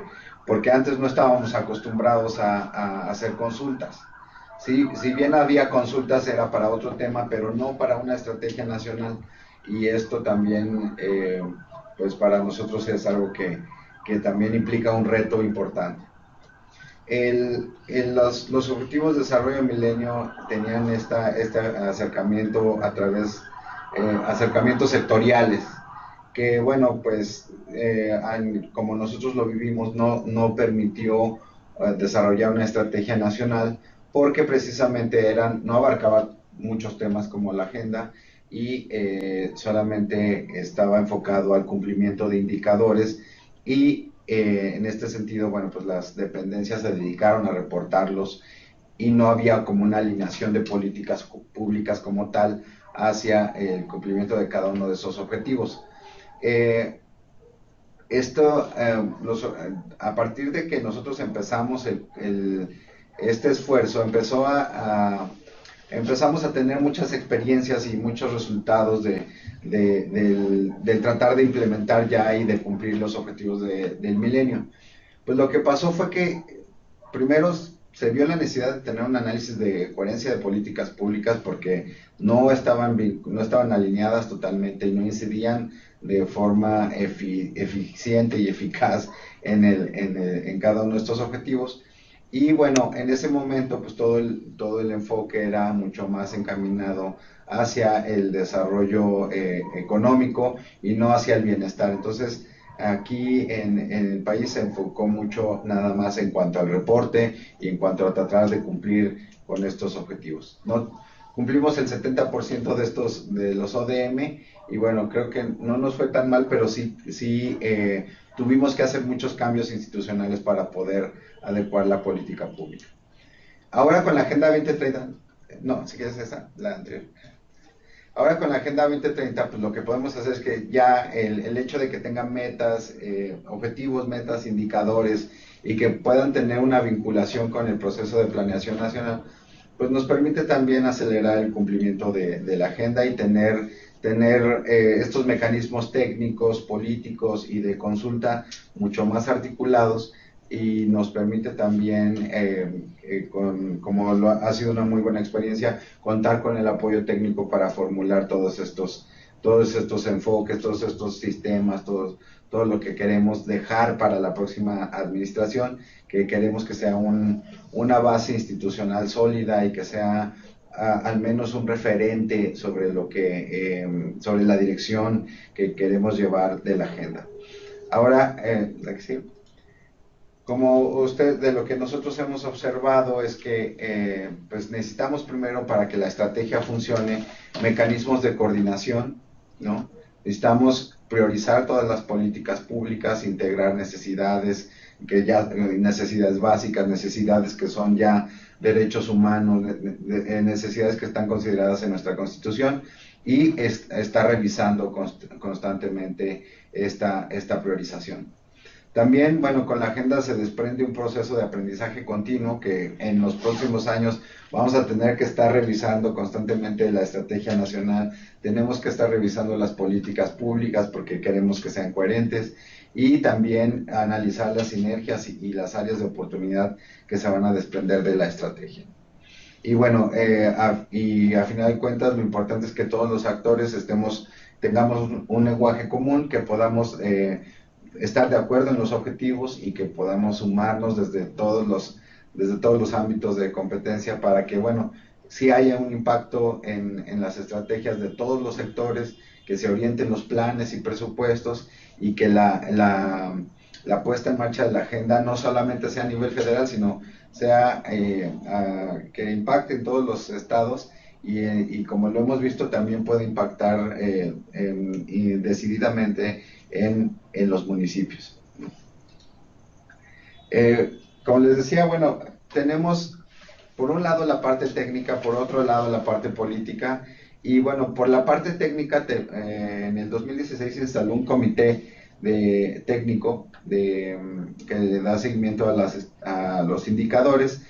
antes no estábamos acostumbrados a hacer consultas. Sí, si bien había consultas era para otro tema, pero no para una estrategia nacional, y esto también pues para nosotros es algo que también implica un reto importante. Los objetivos de desarrollo del milenio tenían este acercamiento a través acercamientos sectoriales que, bueno, pues como nosotros lo vivimos no permitió desarrollar una estrategia nacional porque precisamente no abarcaba muchos temas como la agenda y solamente estaba enfocado al cumplimiento de indicadores y en este sentido, bueno, pues las dependencias se dedicaron a reportarlos y no había como una alineación de políticas públicas como tal hacia el cumplimiento de cada uno de esos objetivos. A partir de que nosotros empezamos este esfuerzo, empezamos a tener muchas experiencias y muchos resultados del tratar de implementar ya y de cumplir los objetivos del milenio. Pues lo que pasó fue que primero se vio la necesidad de tener un análisis de coherencia de políticas públicas porque no estaban alineadas totalmente y no incidían de forma eficiente y eficaz en cada uno de estos objetivos. Y bueno, en ese momento pues todo el enfoque era mucho más encaminado hacia el desarrollo económico y no hacia el bienestar. Entonces aquí en el país se enfocó mucho nada más en cuanto al reporte y en cuanto a tratar de cumplir con estos objetivos. ¿No? Cumplimos el 70% de los ODM y bueno, creo que no nos fue tan mal, pero sí tuvimos que hacer muchos cambios institucionales para poder adecuar la política pública. Ahora con la Agenda 2030, no, si quieres esa, la anterior. Ahora con la Agenda 2030, pues lo que podemos hacer es que ya el hecho de que tengan metas, objetivos, metas, indicadores y que puedan tener una vinculación con el proceso de planeación nacional, pues nos permite también acelerar el cumplimiento de la agenda y tener estos mecanismos técnicos, políticos y de consulta mucho más articulados y nos permite también, como ha sido una muy buena experiencia, contar con el apoyo técnico para formular todos estos enfoques, todos estos sistemas, todo lo que queremos dejar para la próxima administración, que queremos que sea una base institucional sólida y que sea al menos un referente sobre sobre la dirección que queremos llevar de la agenda. Ahora, la que sigue. Como de lo que nosotros hemos observado es que pues necesitamos primero, para que la estrategia funcione, mecanismos de coordinación, ¿no? Necesitamos priorizar todas las políticas públicas, integrar necesidades básicas, necesidades que son ya derechos humanos, necesidades que están consideradas en nuestra Constitución, y estar revisando constantemente esta priorización. También, bueno, con la agenda se desprende un proceso de aprendizaje continuo que en los próximos años vamos a tener que estar revisando constantemente la estrategia nacional, tenemos que estar revisando las políticas públicas porque queremos que sean coherentes y también analizar las sinergias y las áreas de oportunidad que se van a desprender de la estrategia. Y bueno, a final de cuentas lo importante es que todos los actores tengamos un lenguaje común, que podamos estar de acuerdo en los objetivos y que podamos sumarnos desde todos los ámbitos de competencia para que, bueno, sí haya un impacto en las estrategias de todos los sectores, que se orienten los planes y presupuestos y que la la puesta en marcha de la agenda no solamente sea a nivel federal, sino sea que impacte en todos los estados y como lo hemos visto también puede impactar decididamente en los municipios. Como les decía, bueno, tenemos por un lado la parte técnica, por otro lado la parte política, y bueno, por la parte técnica, en el 2016 se instaló un comité técnico que da seguimiento a los indicadores,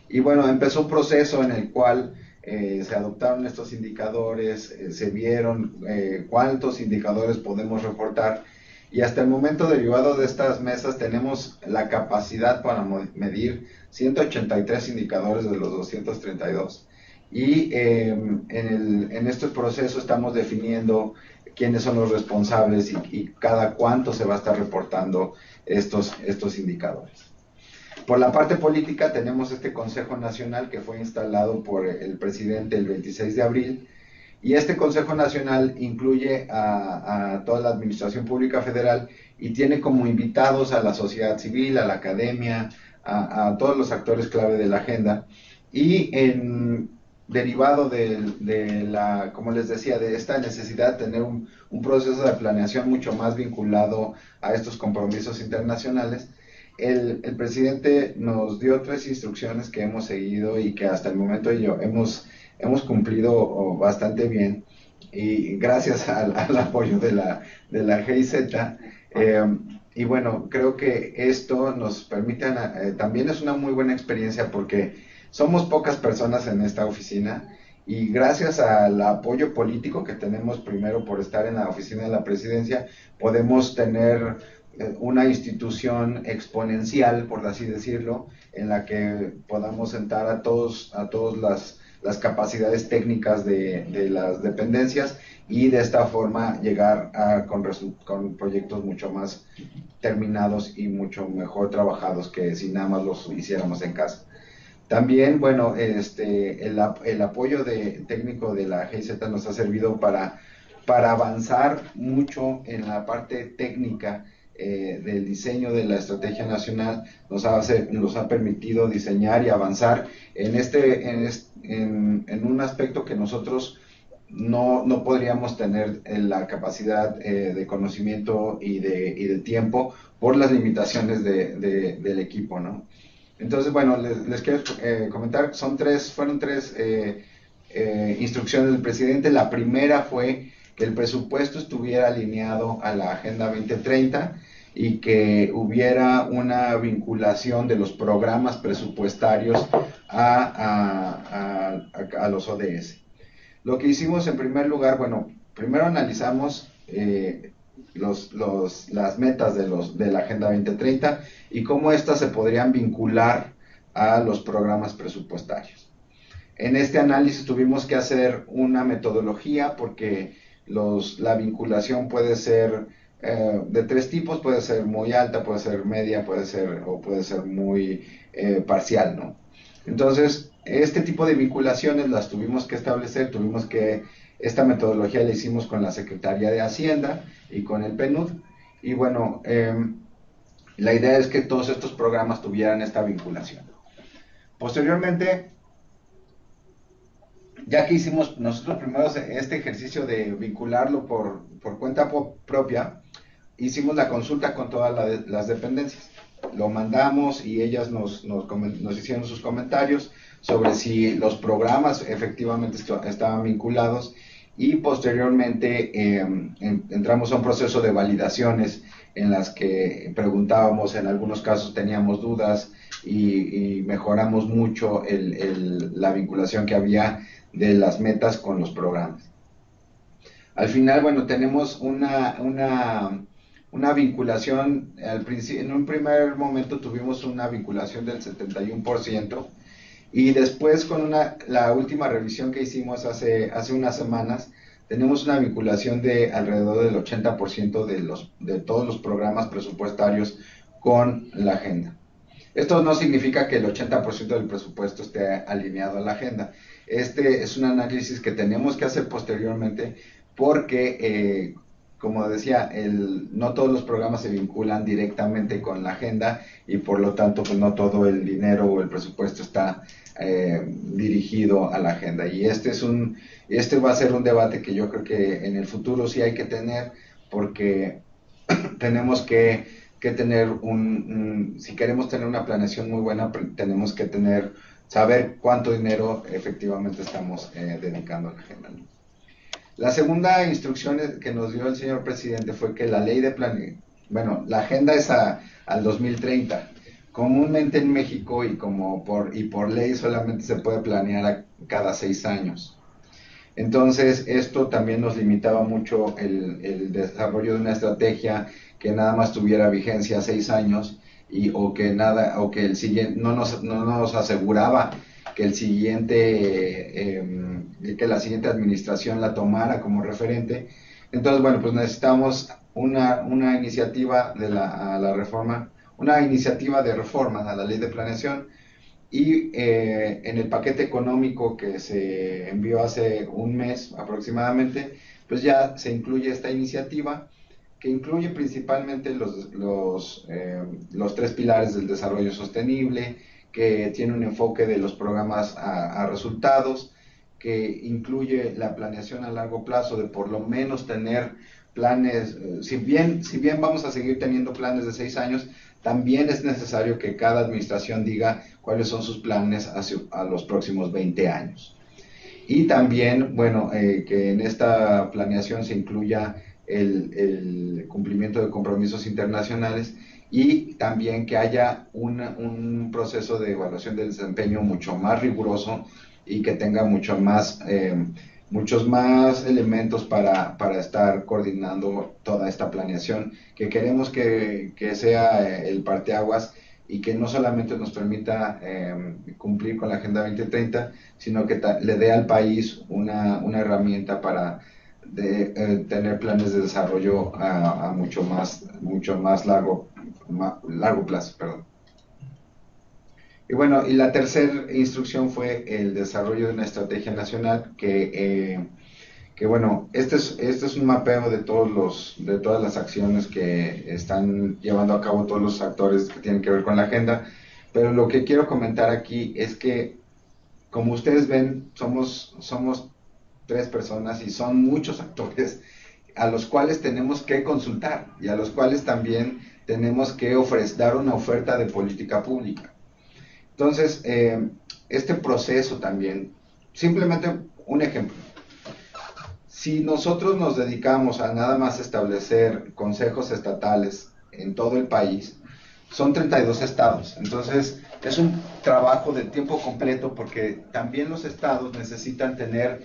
y bueno, empezó un proceso en el cual se adoptaron estos indicadores, se vieron cuántos indicadores podemos reportar, y hasta el momento, derivado de estas mesas, tenemos la capacidad para medir 183 indicadores de los 232. Y en este proceso estamos definiendo quiénes son los responsables y cada cuánto se va a estar reportando estos indicadores. Por la parte política tenemos este Consejo Nacional que fue instalado por el presidente el 26 de abril, y este Consejo Nacional incluye a toda la Administración Pública Federal y tiene como invitados a la sociedad civil, a la academia, a todos los actores clave de la agenda. Y derivado como les decía, de esta necesidad de tener un proceso de planeación mucho más vinculado a estos compromisos internacionales, el presidente nos dio 3 instrucciones que hemos seguido y que hasta el momento hemos cumplido bastante bien, y gracias al apoyo de la GIZ, y bueno, creo que esto nos permite, también es una muy buena experiencia porque somos pocas personas en esta oficina, y gracias al apoyo político que tenemos, primero por estar en la oficina de la presidencia, podemos tener una institución exponencial, por así decirlo, en la que podamos sentar a todas las capacidades técnicas de las dependencias, y de esta forma llegar con proyectos mucho más terminados y mucho mejor trabajados que si nada más los hiciéramos en casa. También, bueno, el apoyo técnico de la GIZ nos ha servido para avanzar mucho en la parte técnica del diseño de la estrategia nacional. Nos ha permitido diseñar y avanzar en un aspecto que nosotros no podríamos tener la capacidad de conocimiento y de tiempo por las limitaciones del equipo, ¿no? Entonces, bueno, les quiero comentar, fueron tres instrucciones del presidente. La primera fue que el presupuesto estuviera alineado a la Agenda 2030 y que hubiera una vinculación de los programas presupuestarios a los ODS. Lo que hicimos en primer lugar, bueno, primero analizamos las metas de la Agenda 2030 y cómo éstas se podrían vincular a los programas presupuestarios. En este análisis tuvimos que hacer una metodología porque la vinculación puede ser de 3 tipos, puede ser muy alta, puede ser media, puede ser muy parcial, ¿no? Entonces, este tipo de vinculaciones las tuvimos que establecer, esta metodología la hicimos con la Secretaría de Hacienda y con el PNUD, y bueno, la idea es que todos estos programas tuvieran esta vinculación. Posteriormente, ya que hicimos nosotros primero este ejercicio de vincularlo por cuenta propia, hicimos la consulta con todas las dependencias. Lo mandamos y ellas nos hicieron sus comentarios sobre si los programas efectivamente estaban vinculados, y posteriormente entramos a un proceso de validaciones en las que preguntábamos, en algunos casos teníamos dudas y mejoramos mucho la vinculación que había de las metas con los programas. Al final, bueno, tenemos una vinculación, en un primer momento tuvimos una vinculación del 71%, y después con la última revisión que hicimos hace unas semanas, tenemos una vinculación de alrededor del 80% de todos los programas presupuestarios con la agenda. Esto no significa que el 80% del presupuesto esté alineado a la agenda. Este es un análisis que tenemos que hacer posteriormente porque como decía, no todos los programas se vinculan directamente con la agenda y por lo tanto pues no todo el dinero o el presupuesto está dirigido a la agenda. Y este va a ser un debate que yo creo que en el futuro sí hay que tener, porque tenemos que tener si queremos tener una planeación muy buena, tenemos que saber cuánto dinero efectivamente estamos dedicando a la agenda, ¿no? La segunda instrucción que nos dio el señor presidente fue que la ley de la agenda es al 2030. Comúnmente en México y por ley solamente se puede planear cada 6 años. Entonces esto también nos limitaba mucho el desarrollo de una estrategia que nada más tuviera vigencia 6 años o que el siguiente no nos aseguraba que que la siguiente administración la tomara como referente. Entonces, bueno, pues necesitamos una iniciativa una iniciativa de reforma a la ley de planeación, y en el paquete económico que se envió hace un mes aproximadamente, pues ya se incluye esta iniciativa, que incluye principalmente los 3 pilares del desarrollo sostenible, que tiene un enfoque de los programas a resultados, que incluye la planeación a largo plazo de por lo menos tener planes, si bien vamos a seguir teniendo planes de 6 años, también es necesario que cada administración diga cuáles son sus planes a los próximos 20 años. Y también, bueno, que en esta planeación se incluya el cumplimiento de compromisos internacionales, y también que haya un proceso de evaluación del desempeño mucho más riguroso y que tenga muchos más elementos para estar coordinando toda esta planeación, que queremos que sea el parteaguas, y que no solamente nos permita cumplir con la Agenda 2030, sino que le dé al país una herramienta para tener planes de desarrollo a mucho más largo plazo, perdón. Y bueno, y la tercera instrucción fue el desarrollo de una estrategia nacional que bueno, este es un mapeo de todas las acciones que están llevando a cabo todos los actores que tienen que ver con la agenda, pero lo que quiero comentar aquí es que, como ustedes ven, somos 3 personas y son muchos actores a los cuales tenemos que consultar y a los cuales también tenemos que dar una oferta de política pública. Entonces, este proceso también, simplemente un ejemplo, si nosotros nos dedicamos a nada más establecer consejos estatales en todo el país, son 32 estados, entonces es un trabajo de tiempo completo, porque también los estados necesitan tener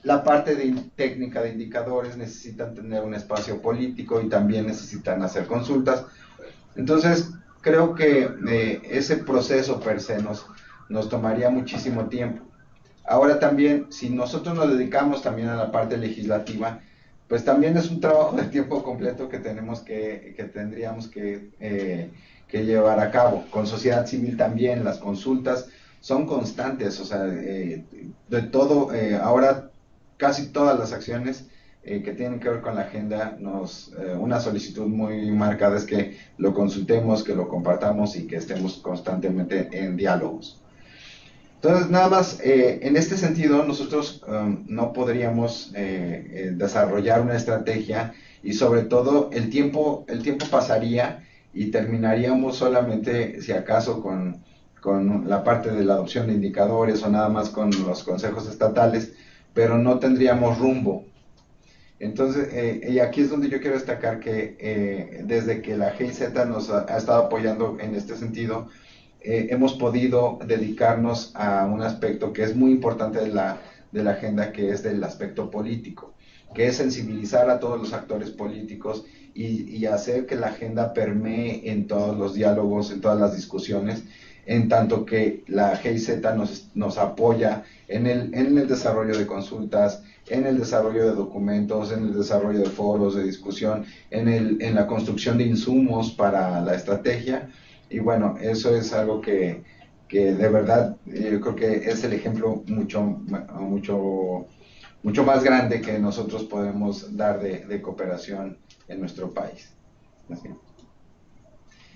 la parte técnica de indicadores, necesitan tener un espacio político y también necesitan hacer consultas. Entonces, creo que ese proceso per se nos tomaría muchísimo tiempo. Ahora también, si nosotros nos dedicamos también a la parte legislativa, pues también es un trabajo de tiempo completo que tendríamos que llevar a cabo. Con sociedad civil también, las consultas son constantes, o sea, de todo, ahora casi todas las acciones que tienen que ver con la agenda, una solicitud muy marcada es que lo consultemos, que lo compartamos y que estemos constantemente en diálogos. Entonces, nada más, en este sentido, nosotros no podríamos desarrollar una estrategia, y sobre todo el tiempo pasaría y terminaríamos solamente, si acaso, con la parte de la adopción de indicadores o nada más con los consejos estatales, pero no tendríamos rumbo. Entonces, y aquí es donde yo quiero destacar que desde que la GIZ nos ha estado apoyando en este sentido, hemos podido dedicarnos a un aspecto que es muy importante de la agenda, que es del aspecto político, que es sensibilizar a todos los actores políticos y hacer que la agenda permee en todos los diálogos, en todas las discusiones, en tanto que la GIZ nos apoya en el desarrollo de consultas, en el desarrollo de documentos, en el desarrollo de foros de discusión, en la construcción de insumos para la estrategia. Y bueno, eso es algo que de verdad yo creo que es el ejemplo mucho mucho más grande que nosotros podemos dar de cooperación en nuestro país. Así.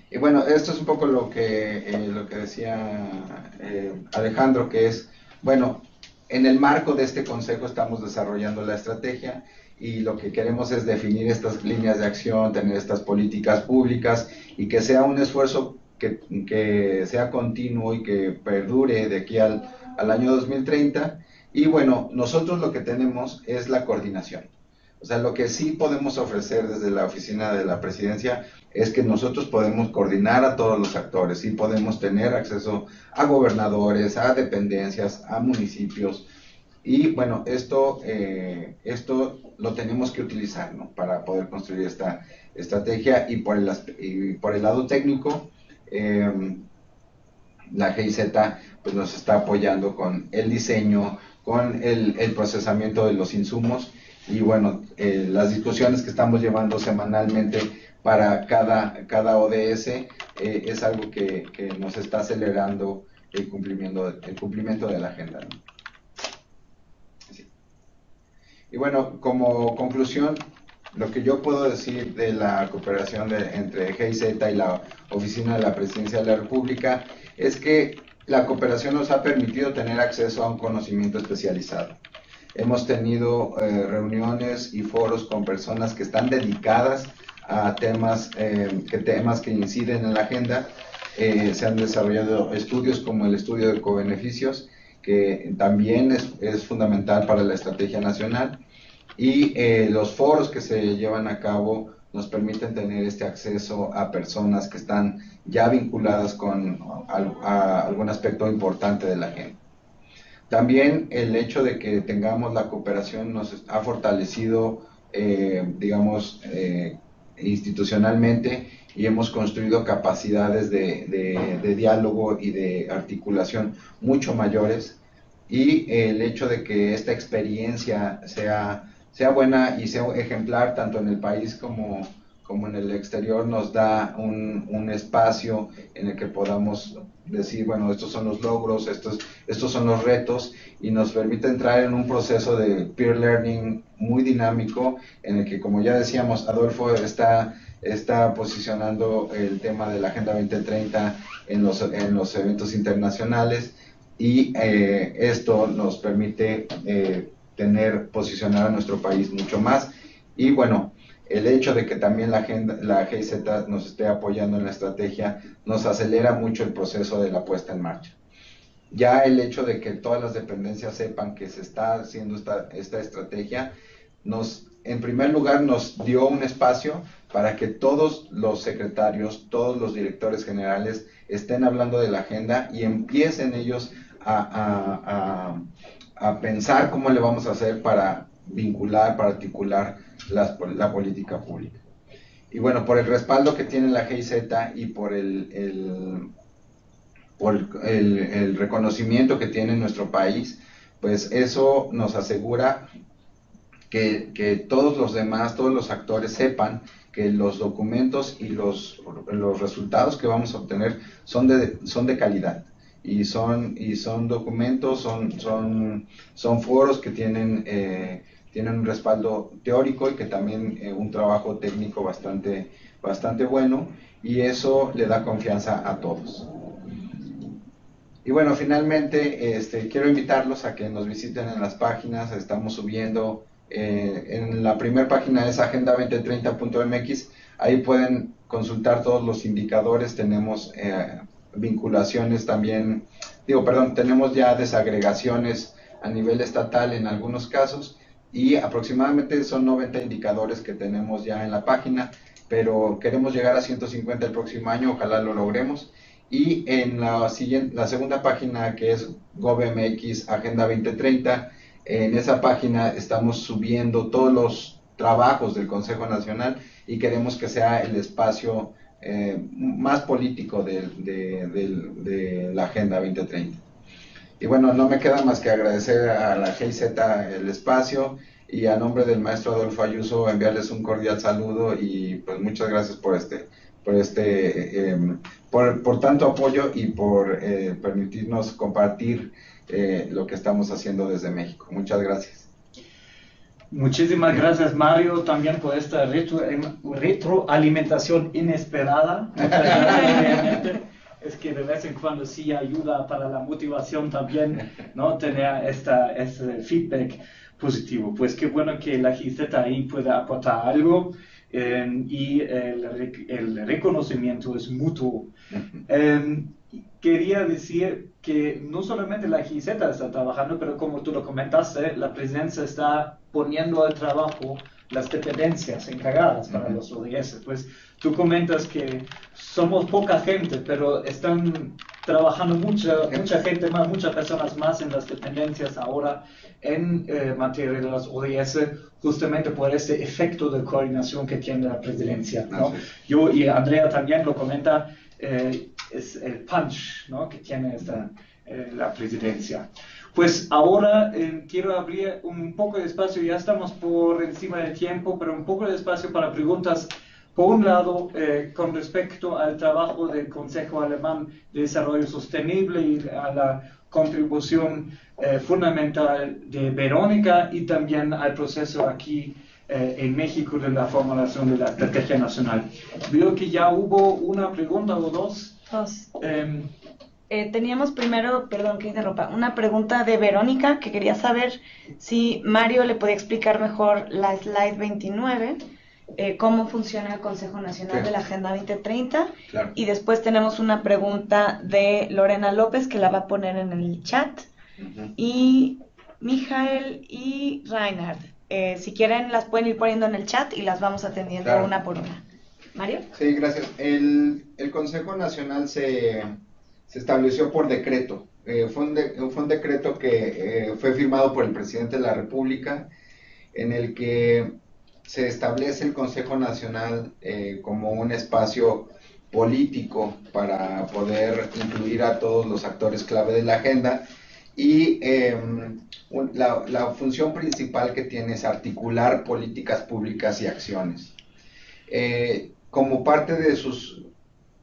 Y bueno, esto es un poco lo que decía Alejandro, que es, bueno, en el marco de este consejo estamos desarrollando la estrategia y lo que queremos es definir estas líneas de acción, tener estas políticas públicas y que sea un esfuerzo que sea continuo y que perdure de aquí al año 2030. Y bueno, nosotros lo que tenemos es la coordinación. O sea, lo que sí podemos ofrecer desde la oficina de la presidencia es que nosotros podemos coordinar a todos los actores, sí podemos tener acceso a gobernadores, a dependencias, a municipios, y bueno, esto lo tenemos que utilizar, ¿no?, para poder construir esta estrategia. Y por el lado técnico, la GIZ pues nos está apoyando con el diseño, con el procesamiento de los insumos, y bueno, las discusiones que estamos llevando semanalmente para cada ODS es algo que nos está acelerando el cumplimiento de la agenda, ¿no? Sí. Y bueno, como conclusión, lo que yo puedo decir de la cooperación entre GIZ y la Oficina de la Presidencia de la República es que la cooperación nos ha permitido tener acceso a un conocimiento especializado. Hemos tenido reuniones y foros con personas que están dedicadas a temas que inciden en la agenda. Se han desarrollado estudios como el estudio de cobeneficios, que también es fundamental para la estrategia nacional, y los foros que se llevan a cabo nos permiten tener este acceso a personas que están ya vinculadas con algún aspecto importante de la agenda. También el hecho de que tengamos la cooperación nos ha fortalecido, institucionalmente, y hemos construido capacidades de diálogo y de articulación mucho mayores, y el hecho de que esta experiencia sea buena y sea ejemplar tanto en el país como en el exterior nos da un espacio en el que podamos decir, bueno, estos son los logros, estos son los retos, y nos permite entrar en un proceso de peer learning muy dinámico, en el que, como ya decíamos, Adolfo está posicionando el tema de la Agenda 2030 en los eventos internacionales, y esto nos permite posicionar a nuestro país mucho más. Y bueno, el hecho de que también la GIZ nos esté apoyando en la estrategia nos acelera mucho el proceso de la puesta en marcha. Ya el hecho de que todas las dependencias sepan que se está haciendo esta estrategia, en primer lugar nos dio un espacio para que todos los secretarios, todos los directores generales estén hablando de la agenda y empiecen ellos a pensar cómo le vamos a hacer para vincular, para articular la política pública. Y bueno, por el respaldo que tiene la GIZ y por el reconocimiento que tiene nuestro país, pues eso nos asegura que todos los demás, todos los actores sepan que los documentos y los resultados que vamos a obtener son de calidad. Y son documentos, son foros que tienen un respaldo teórico y que también un trabajo técnico bastante bueno, y eso le da confianza a todos. Y bueno, finalmente quiero invitarlos a que nos visiten en las páginas. Estamos subiendo, en la primera página es agenda2030.mx, ahí pueden consultar todos los indicadores. Tenemos vinculaciones también, tenemos ya desagregaciones a nivel estatal en algunos casos, y aproximadamente son 90 indicadores que tenemos ya en la página, pero queremos llegar a 150 el próximo año, ojalá lo logremos. Y en la segunda página, que es GovMX Agenda 2030, en esa página estamos subiendo todos los trabajos del Consejo Nacional, y queremos que sea el espacio más político de la Agenda 2030. Y bueno, no me queda más que agradecer a la GIZ el espacio, y a nombre del maestro Adolfo Ayuso enviarles un cordial saludo, y pues muchas gracias por tanto apoyo y por permitirnos compartir lo que estamos haciendo desde México. Muchas gracias. Muchísimas gracias, Mario, también por esta retroalimentación inesperada. Muchas gracias, obviamente. Es que de vez en cuando sí ayuda para la motivación también, ¿no? Tener este feedback positivo. Pues qué bueno que la GIZ ahí pueda aportar algo y el reconocimiento es mutuo. Quería decir que no solamente la GIZ está trabajando, pero como tú lo comentaste, la presidencia está poniendo al trabajo las dependencias encargadas para los ODS. Pues tú comentas que somos poca gente, pero están trabajando mucha gente más, muchas personas más en las dependencias ahora en materia de las ODS, justamente por ese efecto de coordinación que tiene la presidencia, ¿no? Yo y Andrea también lo comenta, es el punch, ¿no?, que tiene la presidencia. Pues ahora quiero abrir un poco de espacio, ya estamos por encima del tiempo, pero un poco de espacio para preguntas. Por un lado, con respecto al trabajo del Consejo Alemán de Desarrollo Sostenible y a la contribución fundamental de Verónica y también al proceso aquí en México de la formulación de la estrategia nacional. Veo que ya hubo una pregunta o dos. Teníamos primero, perdón que interrumpa, una pregunta de Verónica que quería saber si Mario le podía explicar mejor la slide 29, cómo funciona el Consejo Nacional de la Agenda 2030. Claro. Y después tenemos una pregunta de Lorena López que la va a poner en el chat. Y Mijael y Reinhard, si quieren las pueden ir poniendo en el chat y las vamos atendiendo una por una. Mario. Sí, gracias. El Consejo Nacional se estableció por decreto. Fue un decreto que fue firmado por el presidente de la República, en el que se establece el Consejo Nacional como un espacio político para poder incluir a todos los actores clave de la agenda, y la función principal que tiene es articular políticas públicas y acciones. Como parte de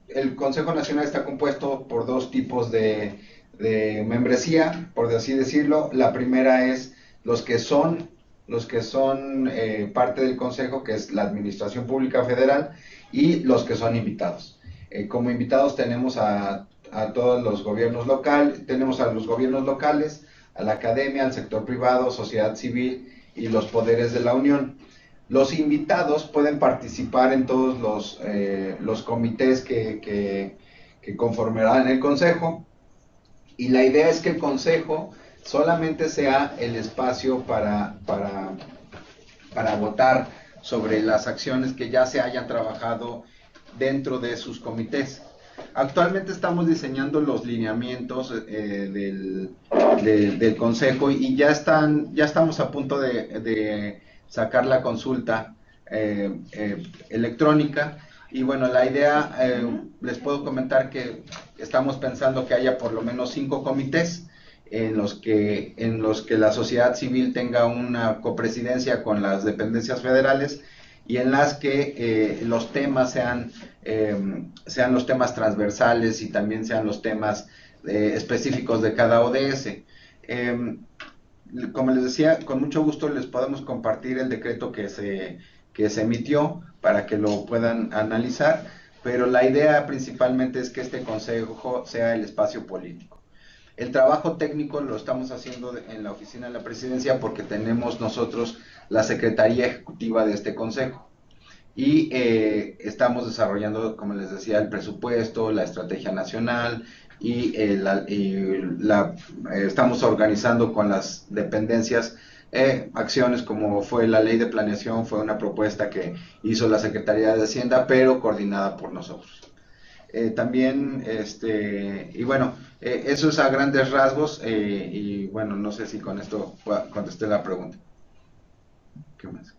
el Consejo Nacional está compuesto por dos tipos de membresía, por así decirlo. La primera es los que son parte del Consejo, que es la Administración Pública Federal, y los que son invitados. Como invitados tenemos a todos los gobiernos locales, a la academia, al sector privado, sociedad civil y los poderes de la Unión. Los invitados pueden participar en todos los comités que conformarán el Consejo, y la idea es que el Consejo solamente sea el espacio para votar sobre las acciones que ya se hayan trabajado dentro de sus comités. Actualmente estamos diseñando los lineamientos del Consejo, y ya estamos a punto de sacar la consulta electrónica. Y bueno, la idea, les puedo comentar que estamos pensando que haya por lo menos 5 comités en los que la sociedad civil tenga una copresidencia con las dependencias federales, y en las que los temas sean los temas transversales y también sean los temas específicos de cada ODS. Como les decía, con mucho gusto les podemos compartir el decreto que se emitió para que lo puedan analizar, pero la idea principalmente es que este consejo sea el espacio político. El trabajo técnico lo estamos haciendo en la oficina de la presidencia, porque tenemos nosotros la secretaría ejecutiva de este consejo, y estamos desarrollando, como les decía, el presupuesto, la estrategia nacional, y estamos organizando con las dependencias acciones como fue la ley de planeación. Fue una propuesta que hizo la Secretaría de Hacienda, pero coordinada por nosotros. También, y bueno, eso es a grandes rasgos, y bueno, no sé si con esto contesté la pregunta. ¿Qué más?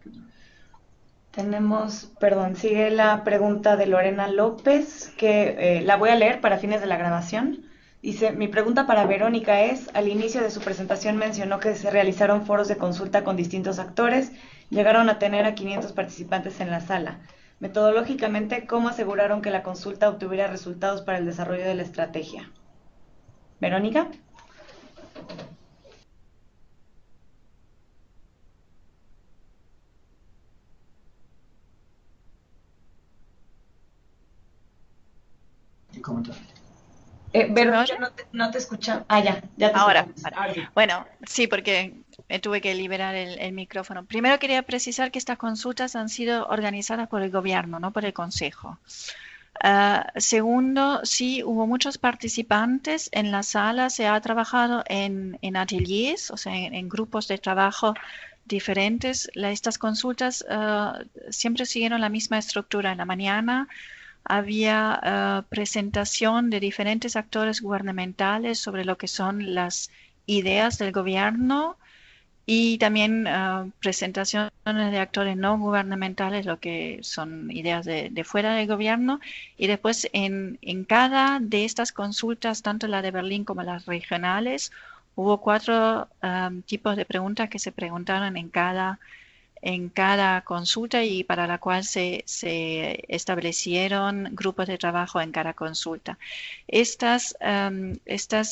Sigue la pregunta de Lorena López, que la voy a leer para fines de la grabación. Dice: mi pregunta para Verónica es: al inicio de su presentación mencionó que se realizaron foros de consulta con distintos actores, llegaron a tener a 500 participantes en la sala. Metodológicamente, ¿cómo aseguraron que la consulta obtuviera resultados para el desarrollo de la estrategia? Verónica. Vero, ¿Me oye? no te escucha. Ah, ya te Ahora, escuchamos. ahora. Ahora sí. Bueno, sí, porque me tuve que liberar el micrófono. Primero quería precisar que estas consultas han sido organizadas por el gobierno, no por el consejo. Segundo, sí, hubo muchos participantes en la sala, se ha trabajado en ateliers, o sea, en grupos de trabajo diferentes. Estas consultas siempre siguieron la misma estructura. En la mañana había presentación de diferentes actores gubernamentales sobre lo que son las ideas del gobierno y también presentaciones de actores no gubernamentales, lo que son ideas de fuera del gobierno. Y después en cada de estas consultas, tanto la de Berlín como las regionales, hubo 4 tipos de preguntas que se preguntaron en cada consulta y para la cual se establecieron grupos de trabajo en cada consulta. Estas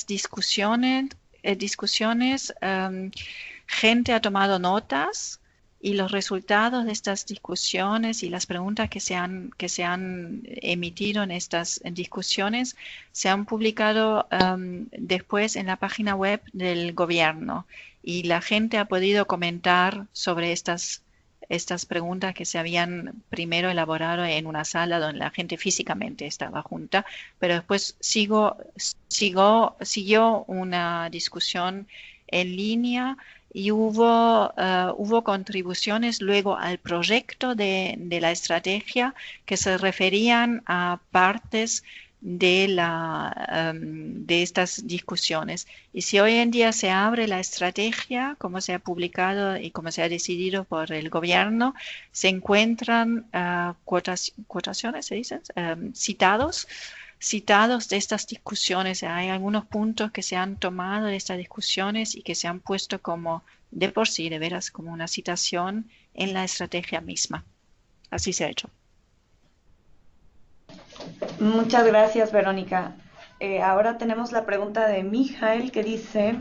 discusiones, gente ha tomado notas y los resultados de estas discusiones y las preguntas que se han emitido en estas discusiones se han publicado después en la página web del gobierno y la gente ha podido comentar sobre estas preguntas que se habían primero elaborado en una sala donde la gente físicamente estaba junta, pero después siguió una discusión en línea y hubo contribuciones luego al proyecto de la estrategia que se referían a partes de estas discusiones. Y si hoy en día se abre la estrategia, como se ha publicado y como se ha decidido por el gobierno, se encuentran quotaciones, se dicen, citados de estas discusiones. Hay algunos puntos que se han tomado de estas discusiones y que se han puesto como de por sí, de veras, como una citación en la estrategia misma. Así se ha hecho. Muchas gracias, Verónica. Ahora tenemos la pregunta de Mijael que dice,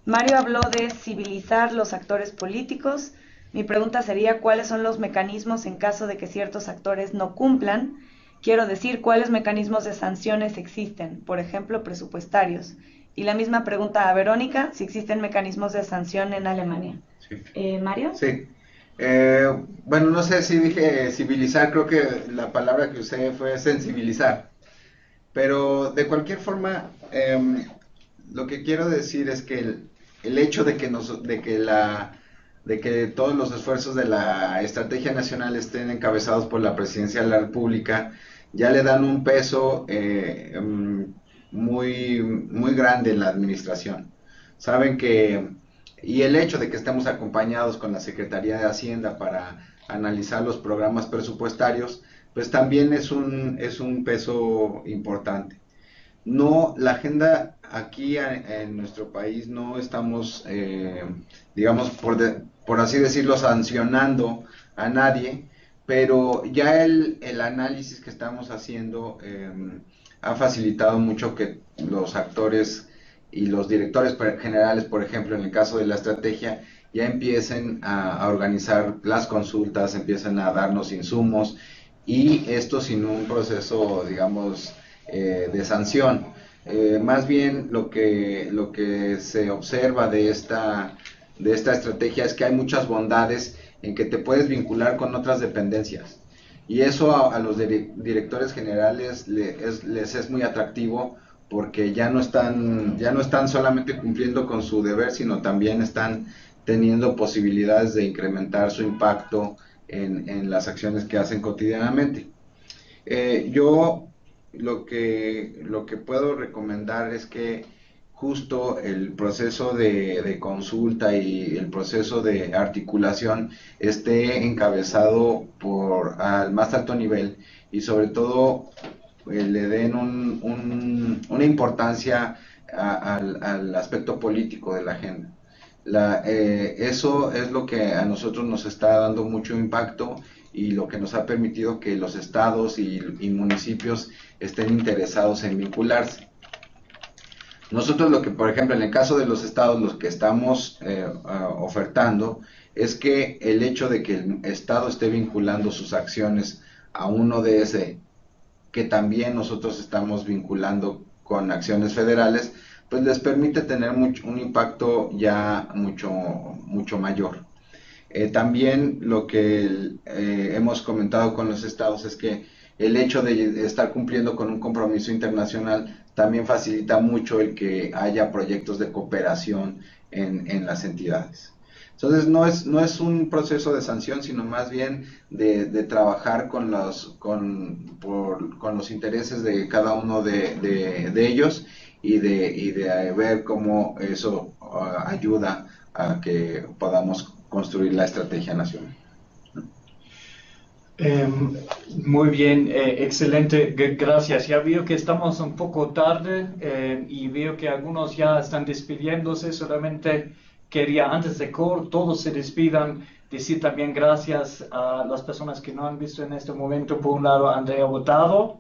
Mario habló de civilizar los actores políticos. Mi pregunta sería, ¿cuáles son los mecanismos en caso de que ciertos actores no cumplan? Quiero decir, ¿cuáles mecanismos de sanciones existen? Por ejemplo, presupuestarios. Y la misma pregunta a Verónica, si existen mecanismos de sanción en Alemania. Sí. ¿Mario? Sí. Bueno, no sé si dije civilizar, creo que la palabra que usé fue sensibilizar. Pero de cualquier forma, lo que quiero decir es que el hecho de que todos los esfuerzos de la estrategia nacional estén encabezados por la Presidencia de la República ya le dan un peso muy, muy grande en la administración. Saben que, y el hecho de que estemos acompañados con la Secretaría de Hacienda para analizar los programas presupuestarios, pues también es un peso importante. No, la agenda aquí en nuestro país no estamos, digamos, por así decirlo, sancionando a nadie, pero ya el análisis que estamos haciendo ha facilitado mucho que los actores y los directores generales, por ejemplo, en el caso de la estrategia, ya empiecen a organizar las consultas, empiecen a darnos insumos, y esto sin un proceso, digamos, de sanción. Más bien lo que se observa de esta estrategia es que hay muchas bondades en que te puedes vincular con otras dependencias, y eso a los directores generales les es muy atractivo, porque ya no están solamente cumpliendo con su deber, sino también están teniendo posibilidades de incrementar su impacto en las acciones que hacen cotidianamente. Yo lo que puedo recomendar es que justo el proceso de consulta y el proceso de articulación esté encabezado al más alto nivel, y sobre todo le den una importancia al aspecto político de la agenda. Eso es lo que a nosotros nos está dando mucho impacto, y lo que nos ha permitido que los estados y municipios estén interesados en vincularse. Nosotros lo que, por ejemplo, en el caso de los estados, lo que estamos ofertando es que el hecho de que el estado esté vinculando sus acciones a un ODS, que también nosotros estamos vinculando con acciones federales, pues les permite tener un impacto ya mucho mayor. También lo que hemos comentado con los estados es que el hecho de estar cumpliendo con un compromiso internacional también facilita mucho el que haya proyectos de cooperación en las entidades. Entonces no es un proceso de sanción, sino más bien de trabajar con los intereses de cada uno de ellos y de ver cómo eso ayuda a que podamos construir la estrategia nacional. Muy bien, excelente, gracias. Ya veo que estamos un poco tarde y veo que algunos ya están despidiéndose. Solamente quería, antes de que todos se despidan, decir también gracias a las personas que no han visto en este momento. Por un lado, Andrea Botado.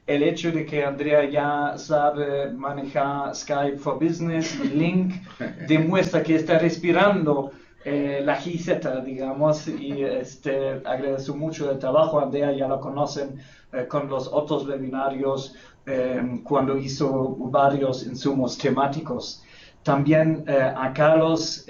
El hecho de que Andrea ya sabe manejar Skype for Business y Link demuestra que está respirando la GIZ, digamos, y agradezco mucho el trabajo. Andrea ya lo conocen con los otros webinarios cuando hizo varios insumos temáticos. También a Carlos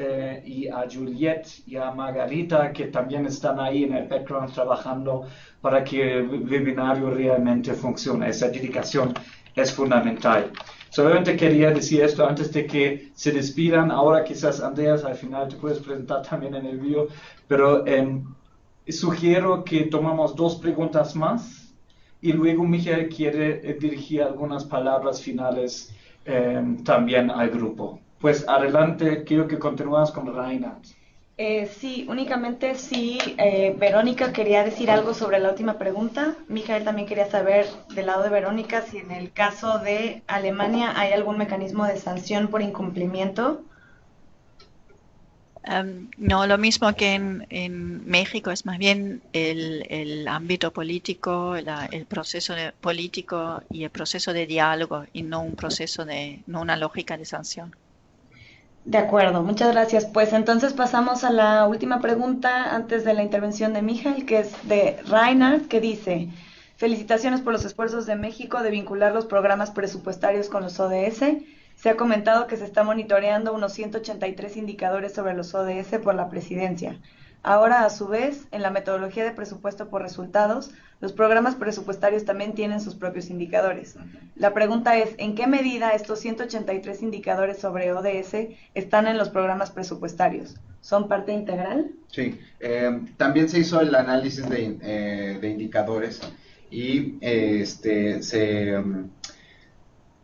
y a Juliet y a Margarita, que también están ahí en el background trabajando para que el webinario realmente funcione. Esa dedicación es fundamental. Solamente quería decir esto antes de que se despidan. Ahora quizás, Andreas, al final te puedes presentar también en el video, pero sugiero que tomamos 2 preguntas más y luego Michael quiere dirigir algunas palabras finales también al grupo. Pues adelante, quiero que continúas con Reinhard. Sí, únicamente sí, Verónica quería decir algo sobre la última pregunta. Mijael también quería saber del lado de Verónica si en el caso de Alemania hay algún mecanismo de sanción por incumplimiento. No, lo mismo que en México, es más bien el ámbito político, el proceso político y el proceso de diálogo y no no una lógica de sanción. De acuerdo, muchas gracias. Pues entonces pasamos a la última pregunta antes de la intervención de Mijael, que es de Reinhard, que dice: felicitaciones por los esfuerzos de México de vincular los programas presupuestarios con los ODS. Se ha comentado que se está monitoreando unos 183 indicadores sobre los ODS por la presidencia. Ahora, a su vez, en la metodología de presupuesto por resultados, los programas presupuestarios también tienen sus propios indicadores. La pregunta es, ¿en qué medida estos 183 indicadores sobre ODS están en los programas presupuestarios? ¿Son parte integral? Sí, también se hizo el análisis de indicadores y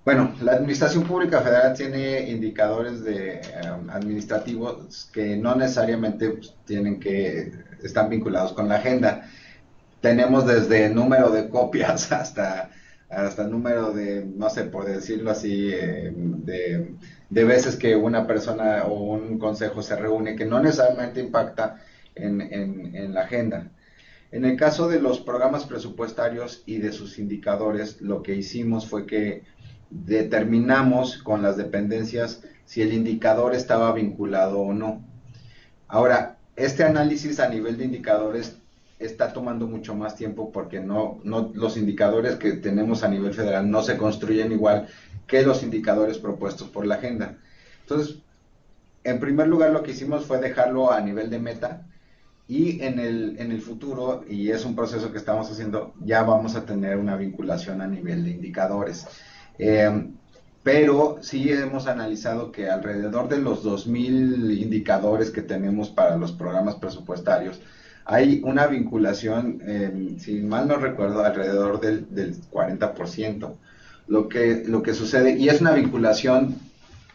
bueno, la Administración Pública Federal tiene indicadores administrativos que no necesariamente pues, están vinculados con la agenda. Tenemos desde número de copias hasta número de, no sé, por decirlo así, de veces que una persona o un consejo se reúne, que no necesariamente impacta en la agenda. En el caso de los programas presupuestarios y de sus indicadores, lo que hicimos fue que determinamos con las dependencias si el indicador estaba vinculado o no. Ahora, este análisis a nivel de indicadores está tomando mucho más tiempo porque los indicadores que tenemos a nivel federal no se construyen igual que los indicadores propuestos por la agenda. Entonces, en primer lugar, lo que hicimos fue dejarlo a nivel de meta y en el futuro, y es un proceso que estamos haciendo, ya vamos a tener una vinculación a nivel de indicadores. Pero sí hemos analizado que alrededor de los 2,000 indicadores que tenemos para los programas presupuestarios, hay una vinculación, si mal no recuerdo, alrededor del 40%. Lo que sucede, y es una vinculación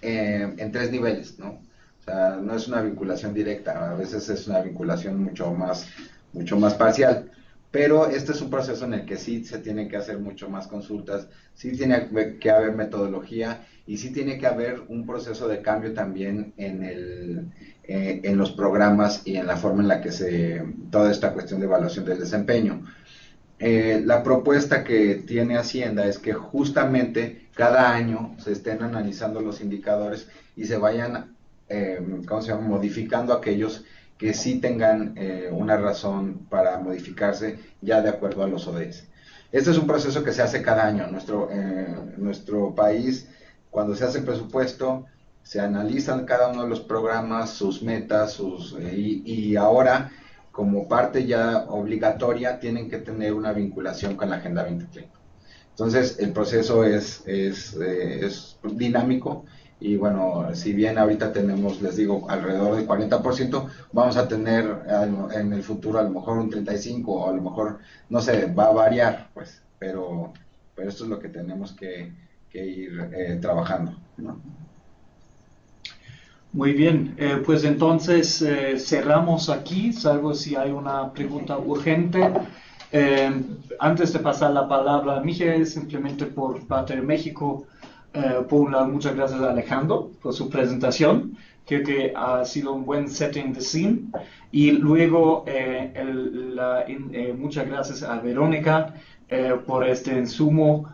en 3 niveles, ¿no? O sea, no es una vinculación directa, a veces es una vinculación mucho más parcial. Pero este es un proceso en el que sí se tienen que hacer mucho más consultas, sí tiene que haber metodología y sí tiene que haber un proceso de cambio también en los programas y en la forma en la que toda esta cuestión de evaluación del desempeño. La propuesta que tiene Hacienda es que justamente cada año se estén analizando los indicadores y se vayan modificando aquellos que sí tengan una razón para modificarse ya de acuerdo a los ODS. Este es un proceso que se hace cada año. Nuestro país, cuando se hace presupuesto, se analizan cada uno de los programas, sus metas, y ahora, como parte ya obligatoria, tienen que tener una vinculación con la Agenda 2030. Entonces, el proceso es dinámico y bueno, si bien ahorita tenemos, les digo, alrededor del 40%, vamos a tener en el futuro a lo mejor un 35% o a lo mejor, no sé, va a variar, pues, pero esto es lo que tenemos que ir trabajando, ¿no? Muy bien, pues entonces cerramos aquí, salvo si hay una pregunta urgente. Antes de pasar la palabra a Michael, simplemente por parte de México, por un lado, muchas gracias a Alejandro por su presentación. Creo que ha sido un buen setting the scene. Y luego, muchas gracias a Verónica por este insumo.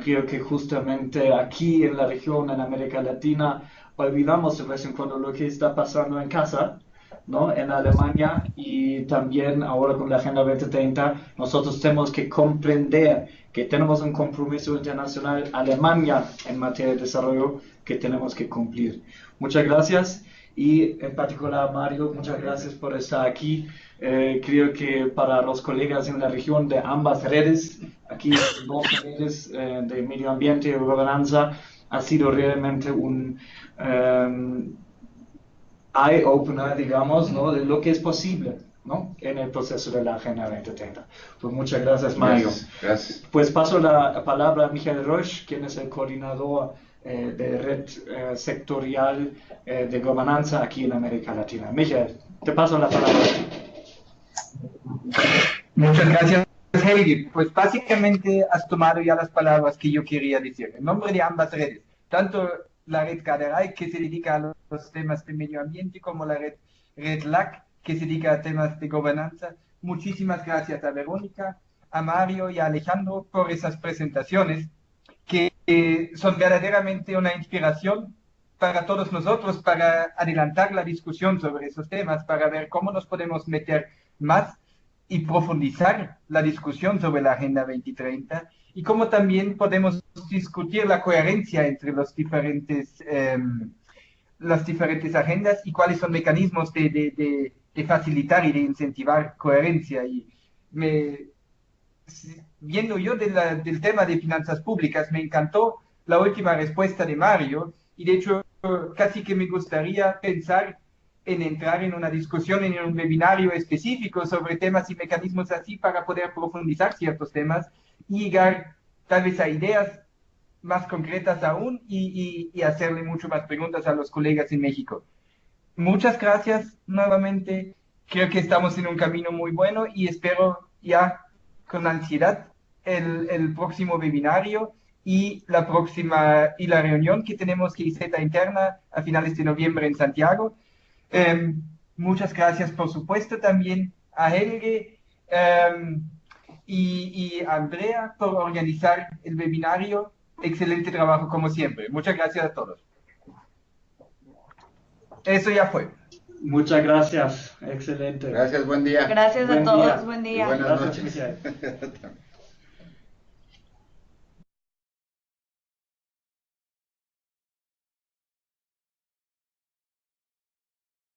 Creo que justamente aquí en la región, en América Latina, olvidamos de vez en cuando lo que está pasando en casa, ¿no? En Alemania, y también ahora con la Agenda 2030 nosotros tenemos que comprender que tenemos un compromiso internacional Alemania en materia de desarrollo que tenemos que cumplir. Muchas gracias, y en particular Mario, muchas gracias por estar aquí. Creo que para los colegas en la región de ambas redes, aquí dos redes de medio ambiente y gobernanza, ha sido realmente un eye-opener, digamos, ¿no? De lo que es posible, ¿no? En el proceso de la Agenda 2030. Pues muchas gracias, Mario. Gracias. Pues paso la palabra a Michael Roche, quien es el coordinador de red sectorial de gobernanza aquí en América Latina. Michael, te paso la palabra. Muchas gracias, Helgi. Pues básicamente has tomado ya las palabras que yo quería decir. En nombre de ambas redes, tanto la red CADERAI, que se dedica a los temas de medio ambiente, como la red LAC, que se dedica a temas de gobernanza. Muchísimas gracias a Verónica, a Mario y a Alejandro por esas presentaciones, que son verdaderamente una inspiración para todos nosotros, para adelantar la discusión sobre esos temas, para ver cómo nos podemos meter más y profundizar la discusión sobre la Agenda 2030, y cómo también podemos discutir la coherencia entre las diferentes agendas y cuáles son mecanismos de facilitar y de incentivar coherencia. Y viendo yo del tema de finanzas públicas, me encantó la última respuesta de Mario, y de hecho casi que me gustaría pensar en entrar en una discusión, en un webinario específico sobre temas y mecanismos así, para poder profundizar ciertos temas y llegar tal vez a ideas más concretas aún, y hacerle mucho más preguntas a los colegas en México. Muchas gracias nuevamente. Creo que estamos en un camino muy bueno y espero ya con ansiedad el próximo webinario y la reunión que tenemos GIZ interna a finales de noviembre en Santiago. Muchas gracias, por supuesto, también a Helge y a Andrea por organizar el webinario. Excelente trabajo como siempre. Muchas gracias a todos. Eso ya fue. Muchas gracias, excelente. Gracias, buen día. Gracias a todos, buen día. Y buenas Gracias, noches. Michael.